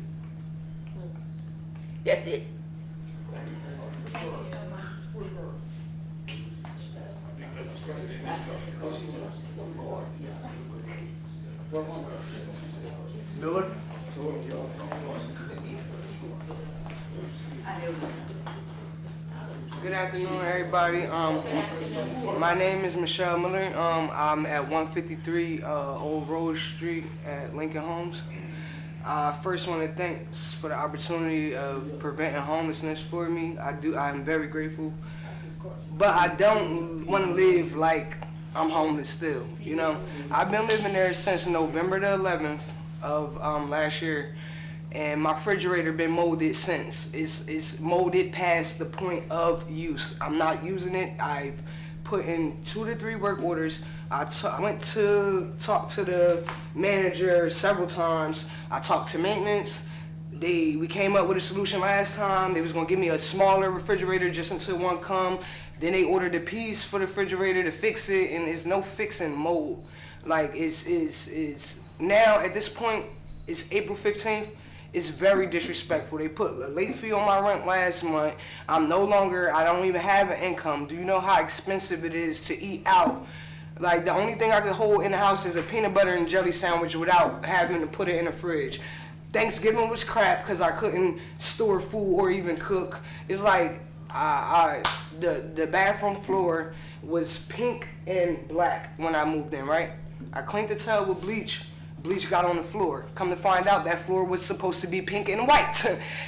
That's it. Miller? Good afternoon, everybody. My name is Michelle Miller. I'm at 153 Old Rose Street at Lincoln Homes. I first want to thank for the opportunity of preventing homelessness for me. I'm very grateful. But I don't want to live like I'm homeless still, you know. I've been living there since November the 11th of last year. And my refrigerator been molded since. It's molded past the point of use. I'm not using it. I've put in 2 to 3 work orders. I went to talk to the manager several times. I talked to maintenance. We came up with a solution last time. They was gonna give me a smaller refrigerator just until one come. Then they ordered a piece for the refrigerator to fix it, and there's no fixing mold. Like it's now at this point, it's April 15th. It's very disrespectful. They put a late fee on my rent last month. I don't even have an income. Do you know how expensive it is to eat out? Like the only thing I could hold in the house is a peanut butter and jelly sandwich without having to put it in the fridge. Thanksgiving was crap because I couldn't store food or even cook. It's like the bathroom floor was pink and black when I moved in, right? I cleaned the tub with bleach. Bleach got on the floor. Come to find out, that floor was supposed to be pink and white.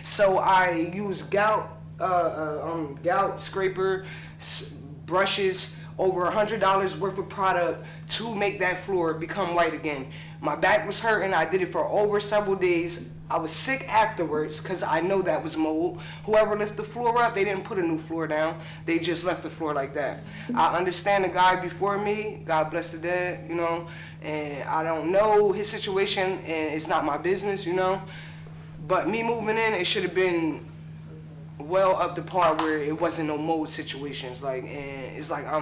So I used gout scraper, brushes, over $100 worth of product to make that floor become white again. My back was hurting. I did it for over several days. I was sick afterwards because I know that was mold. Whoever lifted the floor up, they didn't put a new floor down. They just left the floor like that. I understand the guy before me, God bless the dead, you know, and I don't know his situation and it's not my business, you know. But me moving in, it should have been well up to par where it wasn't no mold situations. Like, and it's like I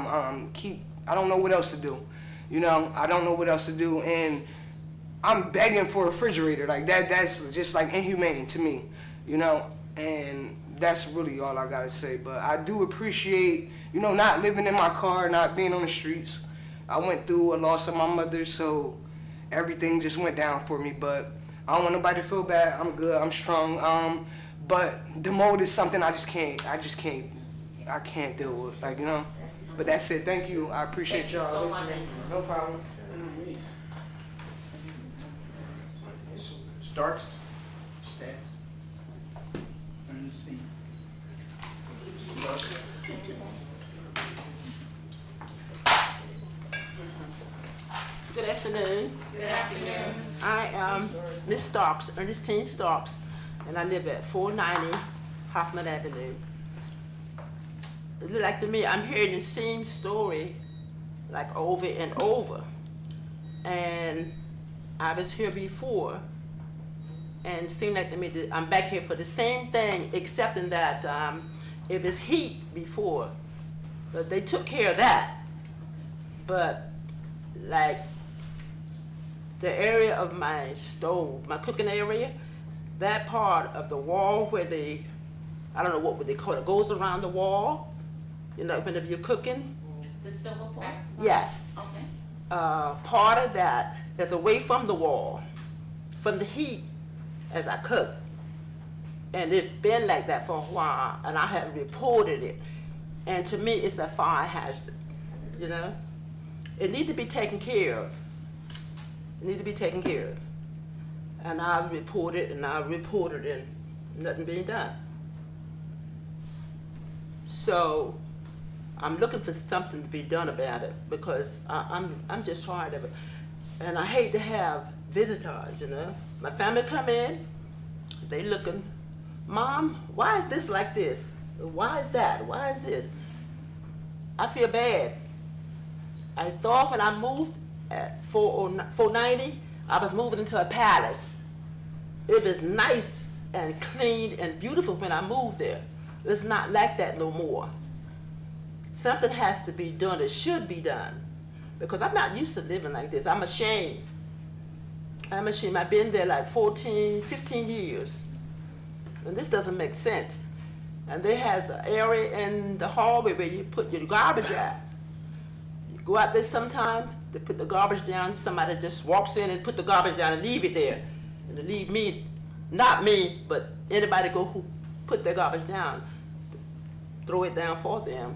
don't know what else to do, you know. I don't know what else to do, and I'm begging for a refrigerator. Like that's just like inhumane to me, you know. And that's really all I gotta say. But I do appreciate, you know, not living in my car, not being on the streets. I went through a loss of my mother, so everything just went down for me. But I don't want nobody to feel bad. I'm good. I'm strong. But the mold is something I can't deal with. Like, you know. But that's it. Thank you. I appreciate y'all. Thank you so much. No problem. Starks? Stats? Ernestine. Good afternoon. Good afternoon. I am Miss Starks, Ernestine Starks, and I live at 490 Hoffman Avenue. It look like to me, I'm hearing the same story like over and over. And I was here before, and it seemed like to me that I'm back here for the same thing, excepting that it was heat before, but they took care of that. But like the area of my stove, my cooking area, that part of the wall where I don't know what would they call it, goes around the wall, you know, whenever you're cooking. The silver box? Yes. Okay. Part of that is away from the wall, from the heat as I cook. And it's been like that for a while, and I have reported it. And to me, it's a fire hazard, you know? It needs to be taken care of. It needs to be taken care of. And I reported, and I reported, and nothing being done. So I'm looking for something to be done about it because I'm just tired of it. And I hate to have visitors, you know. My family come in, they looking, Mom, why is this like this? Why is that? Why is this? I feel bad. I thought when I moved at 490, I was moving into a palace. It was nice and clean and beautiful when I moved there. It's not like that no more. Something has to be done. It should be done. Because I'm not used to living like this. I'm ashamed. I'm ashamed. I've been there like 14, 15 years. And this doesn't make sense. And there has an area in the hallway where you put your garbage at. You go out there sometime to put the garbage down. Somebody just walks in and put the garbage down and leave it there. And to leave me, not me, but anybody go who put their garbage down, throw it down for them.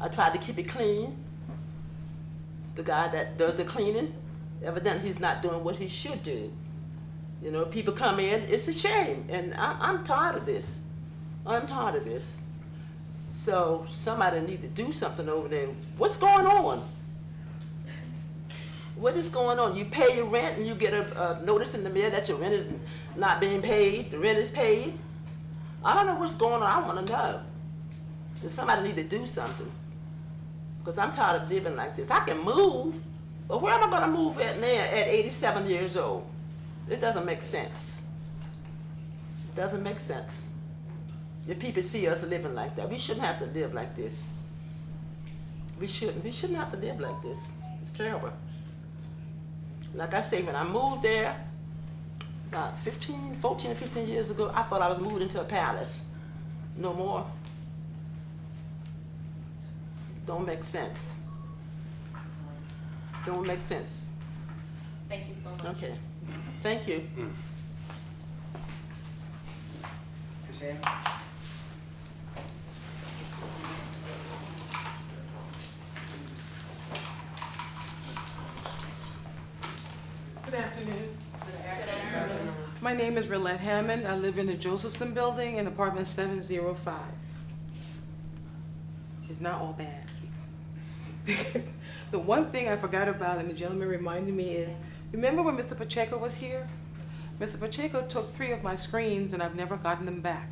I tried to keep it clean. The guy that does the cleaning, evidently he's not doing what he should do. You know, people come in, it's a shame, and I'm tired of this. I'm tired of this. So somebody need to do something over there. What's going on? What is going on? You pay your rent and you get a notice in the mail that your rent is not being paid, the rent is paid. I don't know what's going on, I want to know. Does somebody need to do something? Because I'm tired of living like this. I can move, but where am I going to move at now at 87 years old? It doesn't make sense. It doesn't make sense. If people see us living like that, we shouldn't have to live like this. We shouldn't. We shouldn't have to live like this. It's terrible. Like I say, when I moved there, about 14 or 15 years ago, I thought I was moving into a palace. No more. Don't make sense. Don't make sense. Thank you so much. Okay. Thank you. Cassandra? Good afternoon. My name is Relette Hammond. I live in the Josephson Building in apartment 705. It's not all bad. The one thing I forgot about, and the gentleman reminded me, is remember when Mr. Pacheco was here? Mr. Pacheco took 3 of my screens and I've never gotten them back.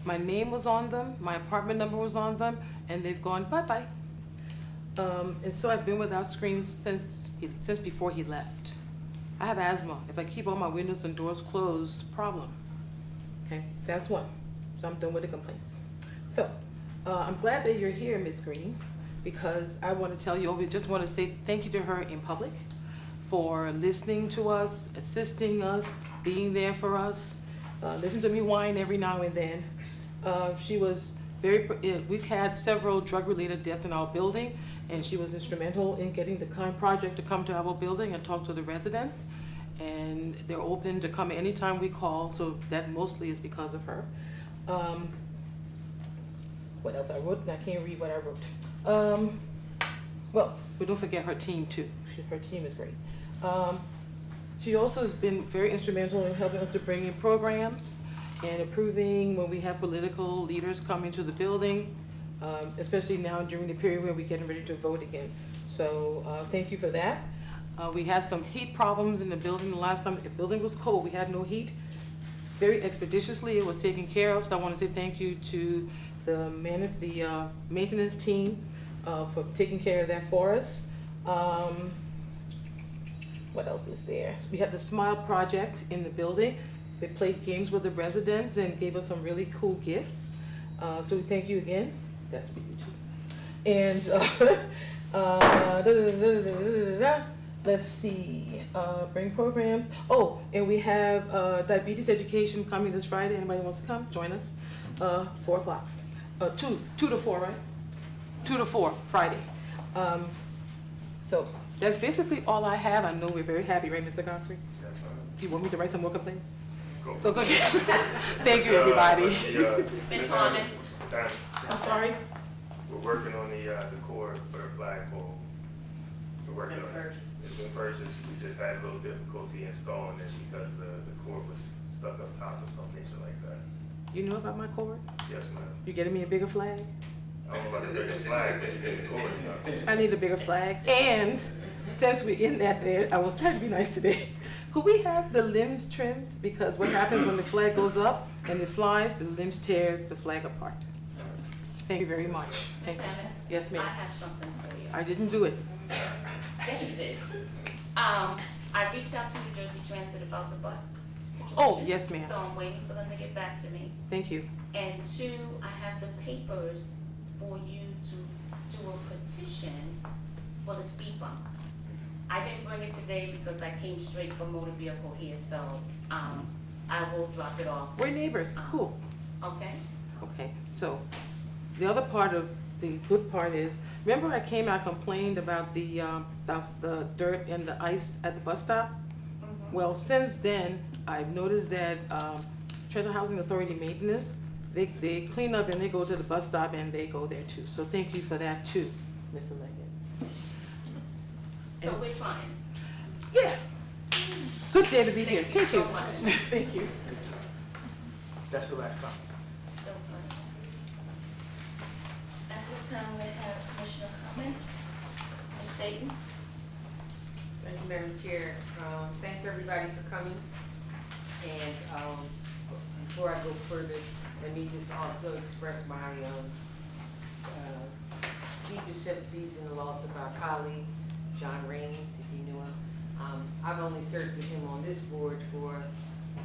My name was on them, my apartment number was on them, and they've gone bye-bye. And so I've been without screens since before he left. I have asthma. If I keep all my windows and doors closed, problem. Okay, that's one. So I'm done with the complaints. So I'm glad that you're here, Ms. Green, because I want to tell you, we just want to say thank you to her in public for listening to us, assisting us, being there for us. Listen to me whine every now and then. She was we've had several drug-related deaths in our building, and she was instrumental in getting the Kind Project to come to our building and talk to the residents. And they're open to come anytime we call, so that mostly is because of her. What else I wrote? I can't read what I wrote. Well, but don't forget her team too. Her team is great. She also has been very instrumental in helping us to bring in programs and approving when we have political leaders coming to the building, especially now during the period where we're getting ready to vote again. So thank you for that. We had some heat problems in the building. The last time the building was cold, we had no heat. Very expeditiously, it was taken care of. So I want to say thank you to the maintenance team for taking care of that for us. What else is there? We have the Smile Project in the building. They played games with the residents and gave us some really cool gifts. So we thank you again. That's for you too. And let's see, bring programs. Oh, and we have diabetes education coming this Friday. Anybody wants to come, join us. 4 o'clock. 2 to 4, right? 2 to 4, Friday. So that's basically all I have. I know we're very happy, right, Mr. Godfrey? That's fine. Do you want me to write some more complaints? Go. So go ahead. Thank you, everybody. Ms. Harmon. I'm sorry? We're working on the cord for the flagpole. We're working on it. It's been purchased, we just had a little difficulty installing it because the cord was stuck up top or some nature like that. You know about my cord? Yes, ma'am. You getting me a bigger flag? I don't know about the bigger flag, but you get the cord, though. I need a bigger flag. And since we're in that there, I was trying to be nice today. Could we have the limbs trimmed? Because what happens when the flag goes up and it flies, the limbs tear the flag apart. Thank you very much. Thank you. Shannon, Yes, I ma'am. have something for you. I didn't do it. Yes, you did. I reached out to New Jersey Transit about the bus situation. Oh, yes, ma'am. So I'm waiting for them to get back to me. Thank you. And two, I have the papers for you to do a petition for the speed bump. I didn't bring it today because I came straight from motor vehicle here, so, I will drop it off. We're neighbors. Cool. Okay? Okay, so the other part of the good part is, remember I came out complained about the dirt and the ice at the bus stop? Well, since then, I've noticed that Trenton Housing Authority maintenance, they clean up and they go to the bus stop and they go there too. So thank you for that too, Mr. Leggett. So we're trying. Yeah. Good day to be here. Thank you so much. Thank you. That's the last comment. Those ones. At this time, we have commissioner comments. Ms. Staton? Thank you, Madam Chair. Thanks everybody for coming. And before I go further, let me just also express my deepest sympathies in the loss of our colleague, John Raines, if you knew him. I've only served with him on this board for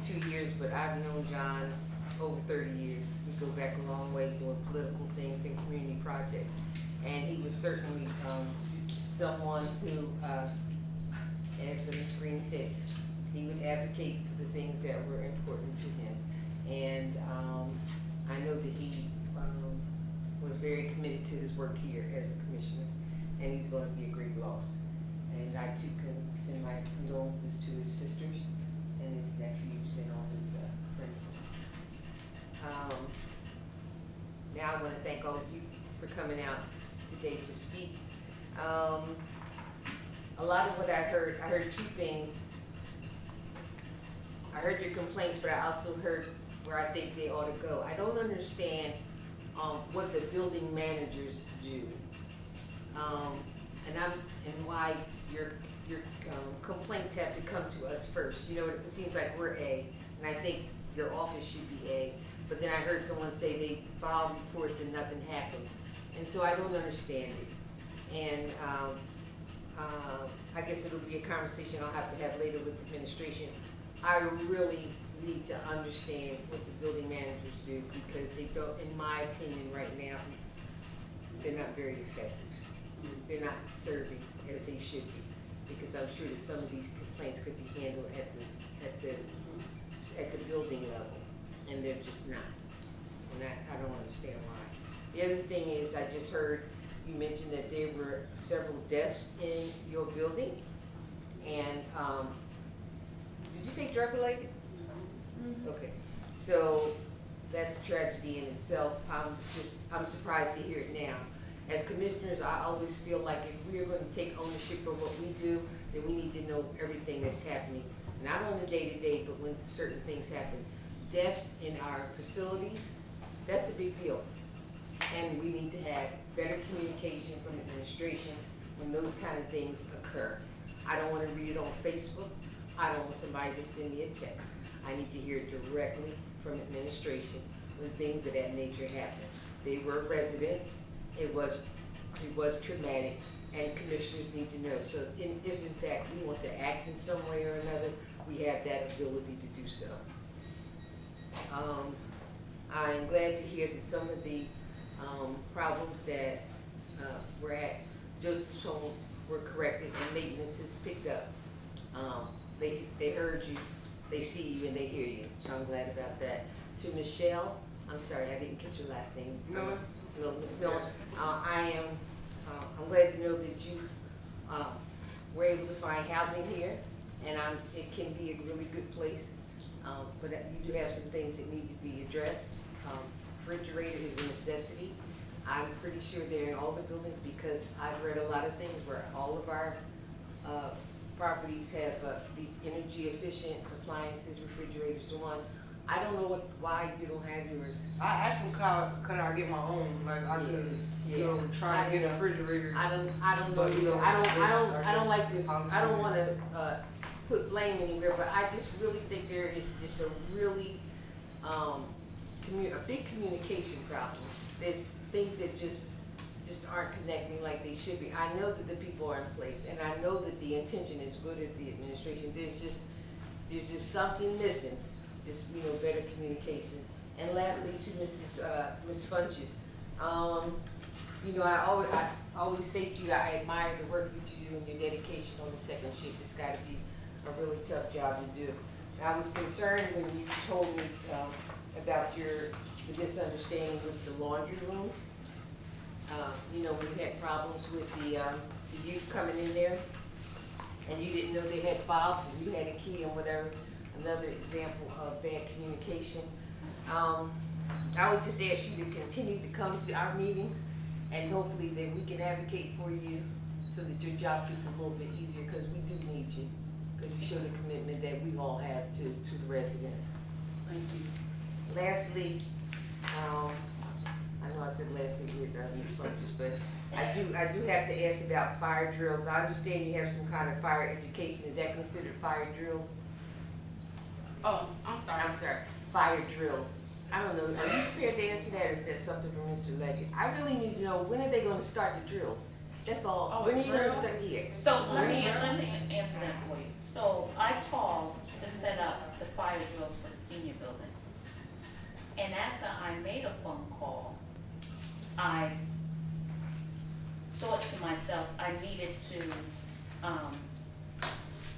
2 years, but I've known John over 30 years. We go back a long way doing political things and community projects. And he was certainly someone who, as the screen said, he would advocate for the things that were important to him. And I know that he was very committed to his work here as a commissioner, and he's going to be a great loss. And I too can send my condolences to his sisters and his nephews and all his friends. Now I want to thank all of you for coming out today to speak. A lot of what I heard two things. I heard your complaints, but I also heard where I think they ought to go. I don't understand what the building managers do, and why your complaints have to come to us first. You know, it seems like we're A, and I think your office should be A. But then I heard someone say they file reports and nothing happens, and so I don't understand it. And I guess it'll be a conversation I'll have to have later with administration. I really need to understand what the building managers do, because they don't, in my opinion right now, they're not very effective. They're not serving as they should be, because I'm sure that some of these complaints could be handled at the building level, and they're just not. And I don't understand why. The other thing is, I just heard you mention that there were several deaths in your building, and did you say drug related? Okay, so that's a tragedy in itself. I'm surprised to hear it now. As commissioners, I always feel like if we are going to take ownership for what we do, then we need to know everything that's happening, not on the day-to-day, but when certain things happen. Deaths in our facilities, that's a big deal. And we need to have better communication from administration when those kind of things occur. I don't want to read it on Facebook. I don't want somebody to send me a text. I need to hear it directly from administration when things of that nature happen. They were residents. It was traumatic, and commissioners need to know. So if in fact we want to act in some way or another, we have that ability to do so. I'm glad to hear that some of the problems that were at Joseph's home were corrected and maintenance has picked up. They heard you, they see you, and they hear you. So I'm glad about that. To Michelle, I'm sorry, I didn't catch your last name. Miller? No, Ms. Miller. I'm glad to know that you were able to find housing here, and it can be a really good place. But you do have some things that need to be addressed. Refrigerator is a necessity. I'm pretty sure they're in all the buildings, because I've read a lot of things where all of our properties have these energy efficient appliances, refrigerators and one. I don't know why you don't have yours. I asked him, could I get my own? Like, I could, try to get a refrigerator. I don't know But, either. I don't like to, I'm- I don't wanna, put blame anywhere, but I just really think there is just a really, a big communication problem. There's things that just aren't connecting like they should be. I know that the people are in place, and I know that the intention is good at the administration. There's just something missing, just, better communications. And lastly, to Ms. Funches, I always say to you, I admire the work that you do and your dedication on the second shift. It's gotta be a really tough job to do. I was concerned when you told me, about the misunderstanding with the laundry rooms. When you had problems with the youth coming in there, and you didn't know they had fobs, and you had a key and whatever, another example of bad communication. I would just ask you to continue to come to our meetings, and hopefully that we can advocate for you so that your job gets a little bit easier, because we do need you, because you show the commitment that we all have to the residents. Thank you. Lastly, I know I said lastly with Ms. Funches, but I do have to ask about fire drills. I understand you have some kind of fire education. Is that considered fire drills? Oh, I'm sorry. Fire drills. I don't know. Are you prepared to answer that, or is that something from Mr. Leggett? I really need to know, when are they gonna start the drills? That's all. Oh, When are a you gonna drill? start here? So let me answer that for you. So I called to set up the fire drills for the senior building. And after I made a phone call, I thought to myself, I needed to,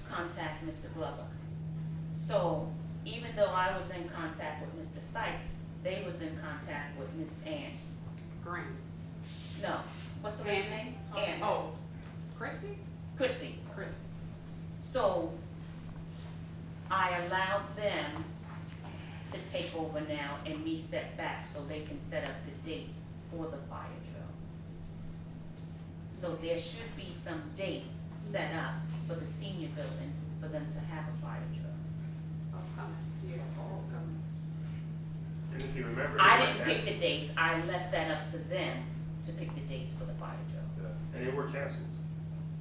contact Mr. Glover. So even though I was in contact with Mr. Sykes, they was in contact with Miss Ann. Green. No, what's the lady's name? Ann. Oh, Christy? Christy. Christy. So I allowed them to take over now and me step back so they can set up the dates for the fire drill. So there should be some dates set up for the senior building for them to have a fire drill. Oh, coming. Yeah, it's coming. And if you remember. I they didn't were pick the dates, I left that up to them to pick the dates for the fire drill. canceled. Yeah. And they were canceled.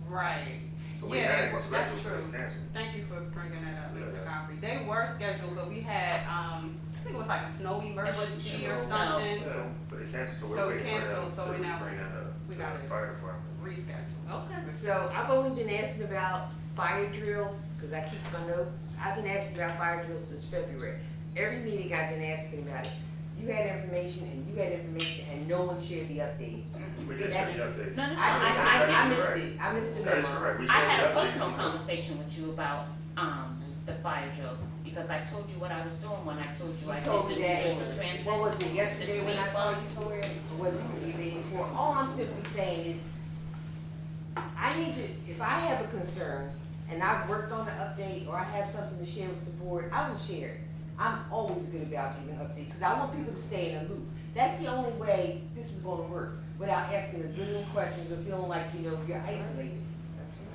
Right. So we Yeah, had they it were, scheduled, that's but true. it's canceled. Thank you for bringing that up, Mr. Yeah. Godfrey. They were scheduled, but we had, I think it was like a snow emergency or snow. something. Yeah, so they canceled, so So we're we waiting for canceled, them so we to now- bring that up we to got the it. fire department. Rescheduled. Okay. So I've only been asking about fire drills, because I keep my notes. I've been asking about fire drills since February. Every meeting I've been asking about it. You had information and you had information and no one shared the updates. We did share the updates. No, no, no, I missed correct. it. I missed the That is memo. correct. We I shared had a the updates. personal conversation with you about, the fire drills, because I told you what I was doing when I told you I You told did me the that, New Jersey Transit. what was it, yesterday the when I sweep saw fund. you somewhere? Or was it the day before? All I'm simply saying is, I need to, if I have a concern, and I've worked on the update, or I have something to share with the board, I will share it. I'm always good about giving updates, because I want people to stay in the loop. That's the only way this is gonna work, without asking a zillion questions or feeling like, you're isolated.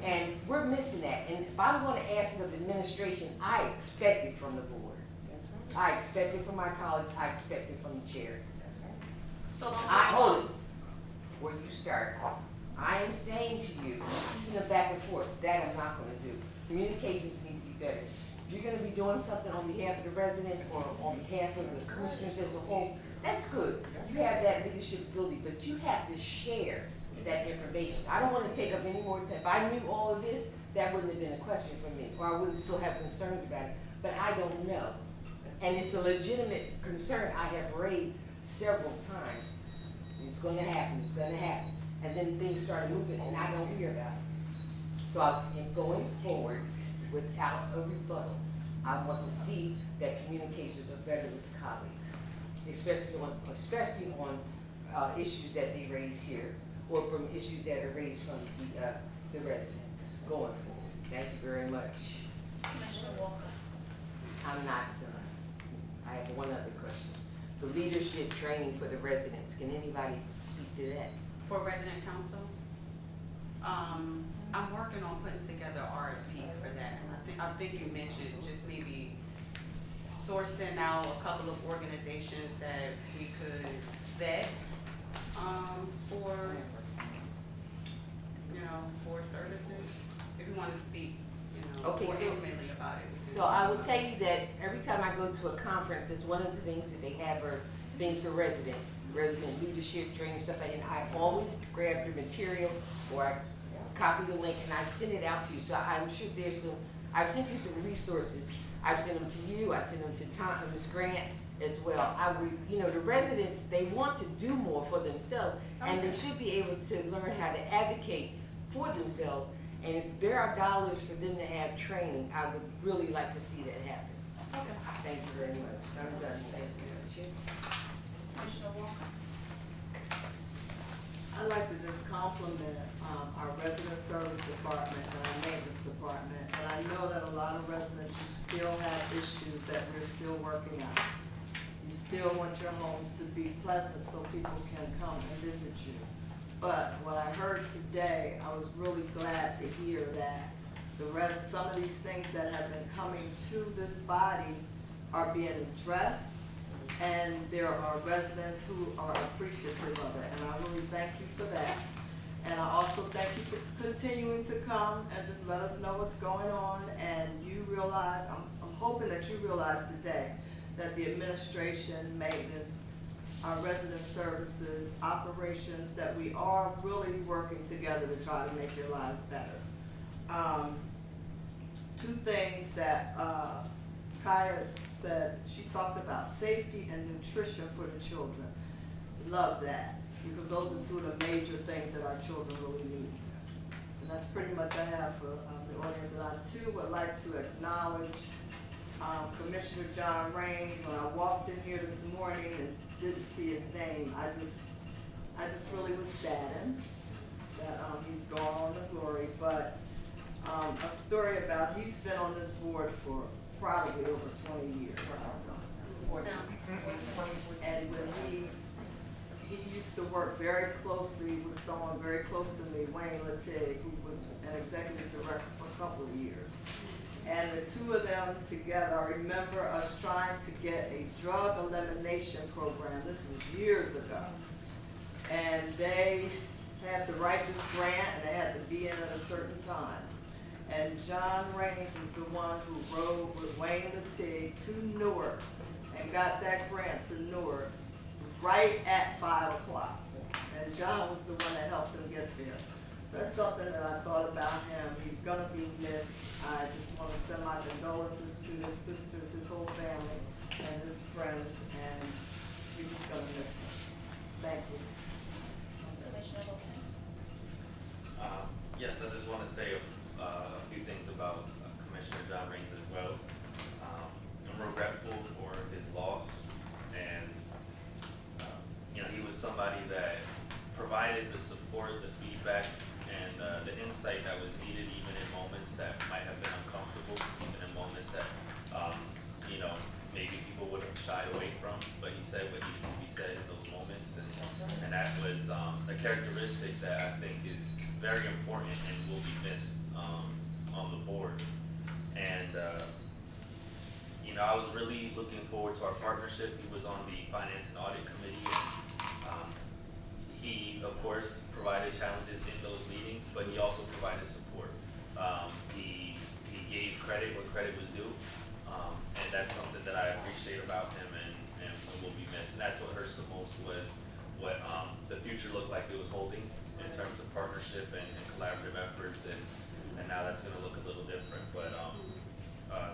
And we're missing that, and if I'm gonna ask of administration, I expect it from the board. I expect it from my colleagues, I expect it from the chair. So don't I worry hold about- it where you start. I am saying to you, this is a back and forth, that I'm not gonna do. Communications need to be better. If you're gonna be doing something on behalf of the residents or on behalf of the commissioners as a whole, that's good. You have that leadership ability, but you have to share that information. I don't wanna take up any more time. If I knew all of this, that wouldn't have been a question for me, or I wouldn't still have concerns about it, but I don't know. And it's a legitimate concern I have raised several times. It's gonna happen, it's gonna happen. And then things start moving and I don't hear about it. So in going forward, without a rebuttal, I want to see that communications are better with the colleagues, especially on issues that they raise here, or from issues that are raised from the residents going forward. Thank you very much. Commissioner Walker. I'm not done. I have one other question. The leadership training for the residents, can anybody speak to that? For resident council, I'm working on putting together RFP for that. I think you mentioned just maybe sourcing out a couple of organizations that we could vet, for, for services. If you want to speak, Okay, more so- intimately about it. we can So I will tell you that every time I go to a conference, it's one of the things that they have are things for residents, resident leadership training, stuff like that. And I always grab the material or I copy the link and I send it out to you. So I'm sure there's some, I've sent you some resources. I've sent them to you, I sent them to Tom, Ms. Grant as well. The residents, they want to do more for themselves and they should be able to learn how to advocate for themselves. And if there are dollars for them to have training, I would really like to see that happen. Okay. Thank you very much. I'm done. Thank you. Commissioner Walker? I'd like to just compliment our resident service department and our maintenance department. And I know that a lot of residents, you still have issues that we're still working on. You still want your homes to be pleasant so people can come and visit you. But what I heard today, I was really glad to hear that some of these things that have been coming to this body are being addressed, and there are residents who are appreciative of it, and I really thank you for that. And I also thank you for continuing to come and just let us know what's going on, and you realize, I'm hoping that you realize today that the administration, maintenance, our resident services, operations, that we are really working together to try to make your lives better. Two things that Kaya said, she talked about safety and nutrition for the children. Love that, because those are two of the major things that our children really need. And that's pretty much I have for the audience. And I too would like to acknowledge Commissioner John Raines. When I walked in here this morning and didn't see his name, I just really was saddened that he's gone on to glory. But a story about, he's been on this board for probably over 20 years. I don't know. And when he used to work very closely with someone very close to me, Wayne Latig, who was an executive director for a couple of years. And the two of them together, I remember us trying to get a drug elimination program. This was years ago. And they had to write this grant and they had to be in at a certain time. And John Raines was the one who rode with Wayne Latig to Newark and got that grant to Newark right at 5 o'clock. And John was the one that helped him get there. So that's something that I thought about him. He's gonna be missed. I just want to send my condolences to his sisters, his whole family, and his friends, and we're just gonna miss him. Thank you. Commissioner Lopez? Yes, I just want to say a few things about Commissioner John Raines as well. I'm regretful for his loss, and he was somebody that provided the support, the feedback, and the insight that was needed, even in moments that might have been uncomfortable, even in moments that maybe people would have shied away from. But he said what needed to be said in those moments, and that was a characteristic that I think is very important and will be missed on the board. And I was really looking forward to our partnership. He was on the Finance and Audit Committee. He, of course, provided challenges in those meetings, but he also provided support. He gave credit where credit was due, and that's something that I appreciate about him and will be missed. And that's what hurts the most was what the future looked like it was holding in terms of partnership and collaborative efforts, and now that's going to look a little different. But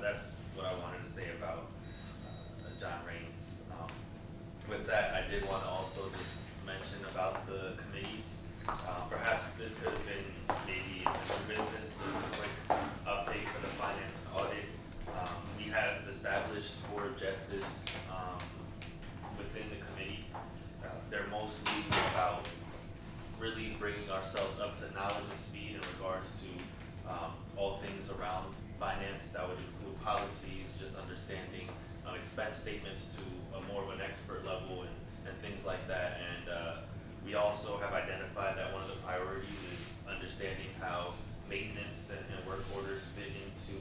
that's what I wanted to say about John Raines. With that, I did want to also just mention about the committees. Perhaps this could have been maybe for business, just a quick update for the finance and audit. We have established 4 objectives within the committee. They're mostly about really bringing ourselves up to knowledge and speed in regards to all things around finance. That would include policies, just understanding expense statements to more of an expert level and things like that. And we also have identified that one of the priorities is understanding how maintenance and work orders fit into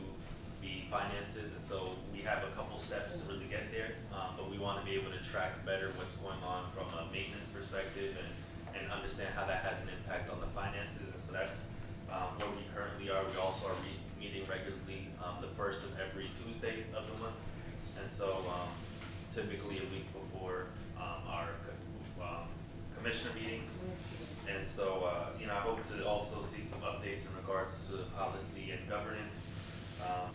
the finances, and so we have a couple steps to really get there, but we want to be able to track better what's going on from a maintenance perspective and understand how that has an impact on the finances, and so that's where we currently are. We also are meeting regularly the first of every Tuesday of the month, and so typically a week before our commissioner meetings. And so, I hope to also see some updates in regards to policy and governance.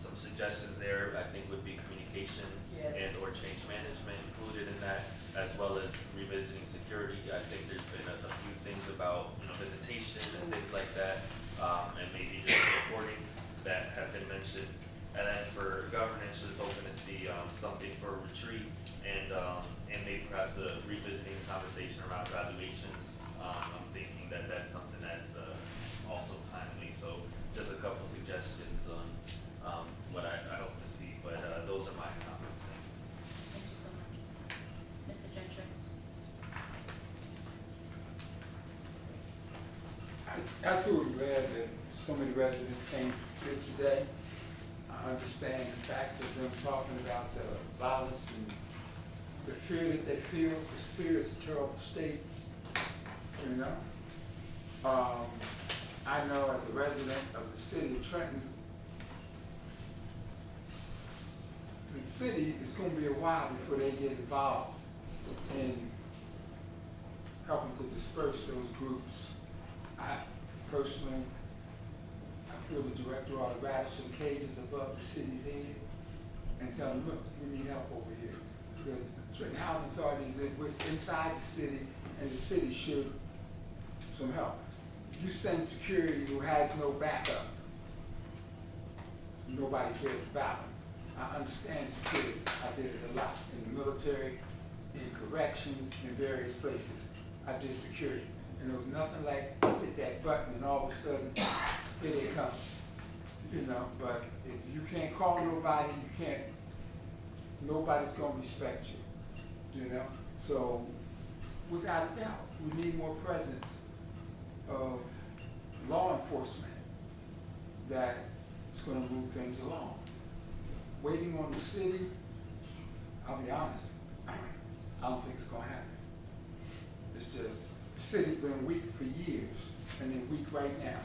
Some suggestions there, I think, would be communications and or change management included in that, as well as revisiting security. I think there's been a few things about, visitation and things like that, and maybe just reporting that have been mentioned. And then for governance, just hoping to see something for retreat and maybe perhaps a revisiting conversation around valuations. I'm thinking that that's something that's also timely. So just a couple suggestions on what I hope to see, but those are my comments. Thank you so much. Mr. Gentry? I too am glad that so many residents came here today. I understand the fact of them talking about the violence and the fear that they feel. This fear is a terrible state, I know as a resident of the city of Trenton, the city is going to be a while before they get involved in helping to disperse those groups. I personally, I feel the director ought to rattle some cages above the city's head and tell them, look, we need help over here. Because the Trenton Housing Authority is inside the city, and the city should some help. You send security who has no backup, nobody cares about them. I understand security. I did it a lot in the military, in corrections, in various places. I did security. And there was nothing like hit that button and all of a sudden, here they come. But if you can't call nobody, nobody's gonna respect you, So without a doubt, we need more presence of law enforcement that is gonna move things along. Waiting on the city, I'll be honest, I don't think it's gonna happen. It's just, the city's been weak for years, and they're weak right now.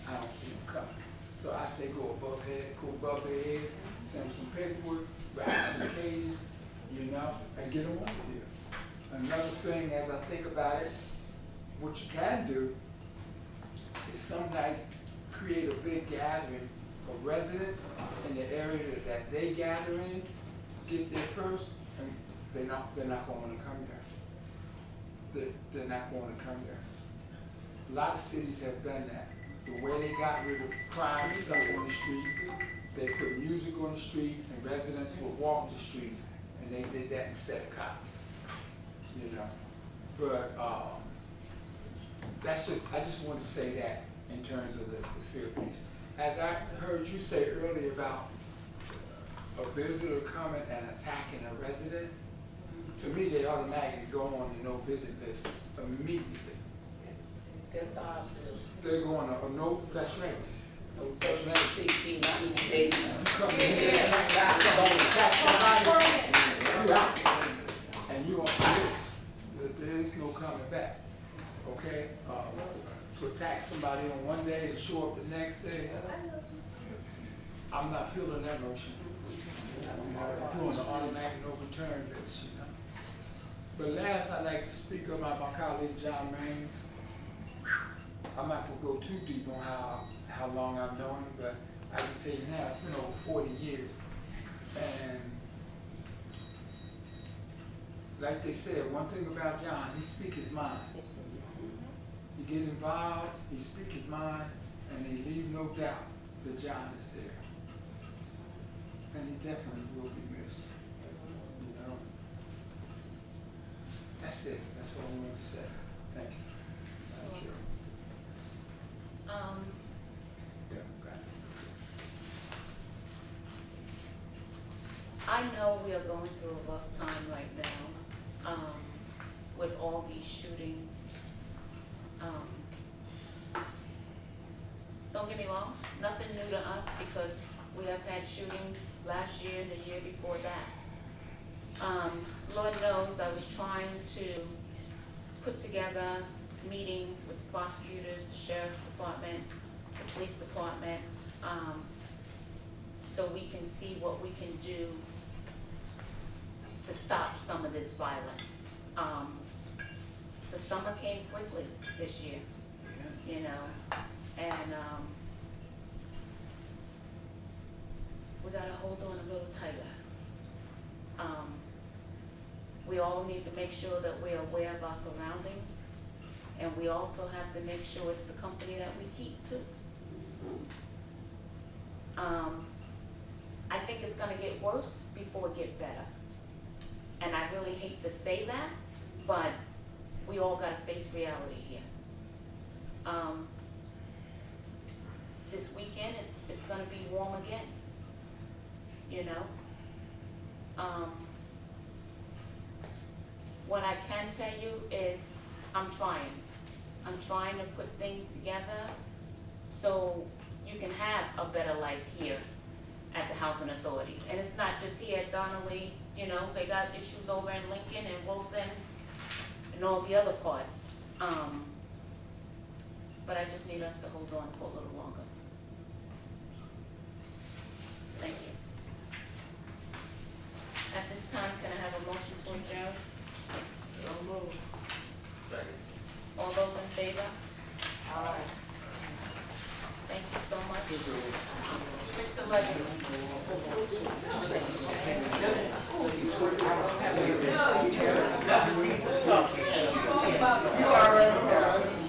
I don't see them coming. So I say go above their heads, send them some paperwork, wrap some cages, and get them over here. Another thing, as I think about it, what you can do is some nights create a big gathering of residents in the area that they gather in, get there first, and they're not going to come there. They're not going to come there. A lot of cities have done that. The way they got rid of crime and stuff on the street, they put music on the street, and residents would walk the streets, and they did that instead of cops. But I just wanted to say that in terms of the fear piece. As I heard you say earlier about a visitor coming and attacking a resident, to me, they automatically go on the no-visit list immediately. That's how I feel. They're going to a no, that's right. No, that's right. 16, 90 days. You come in here and attack somebody, you out. And you on the list. There is no coming back. Okay? To attack somebody on one day and show up the next day, I'm not feeling that motion. I'm doing an automatic no return list, But last, I'd like to speak about my colleague John Maines. I'm not gonna go too deep on how long I've known him, but I can tell you now, it's been over 40 years. And like they said, one thing about John, he speaks his mind. He get involved, he speaks his mind, and he leave no doubt that John is there. And he definitely will be missed. That's it. That's what I wanted to say. Thank you. Thank you. I know we are going through a rough time right now, with all these shootings. don't get me wrong, nothing new to us because we have had shootings last year and the year before that. Lord knows I was trying to put together meetings with the prosecutors, the sheriff's department, the police department, so we can see what we can do to stop some of this violence. The summer came quickly this year, you know, and we gotta hold on a little tighter. We all need to make sure that we're aware of our surroundings, and we also have to make sure it's the company that we keep too. I think it's gonna get worse before it get better. And I really hate to say that, but we all gotta face reality here. This weekend, it's gonna be warm again, you know? What I can tell you is I'm trying. I'm trying to put things together so you can have a better life here at the Housing Authority. And it's not just here at Donnelly, you know, they got issues over in Lincoln and Wilson and all the other parts. But I just need us to hold on for a little longer. Thank you. At this time, can I have a motion to adjourn? So moved. Second. All those in favor? Aye. Thank you so much. Mr. Legend.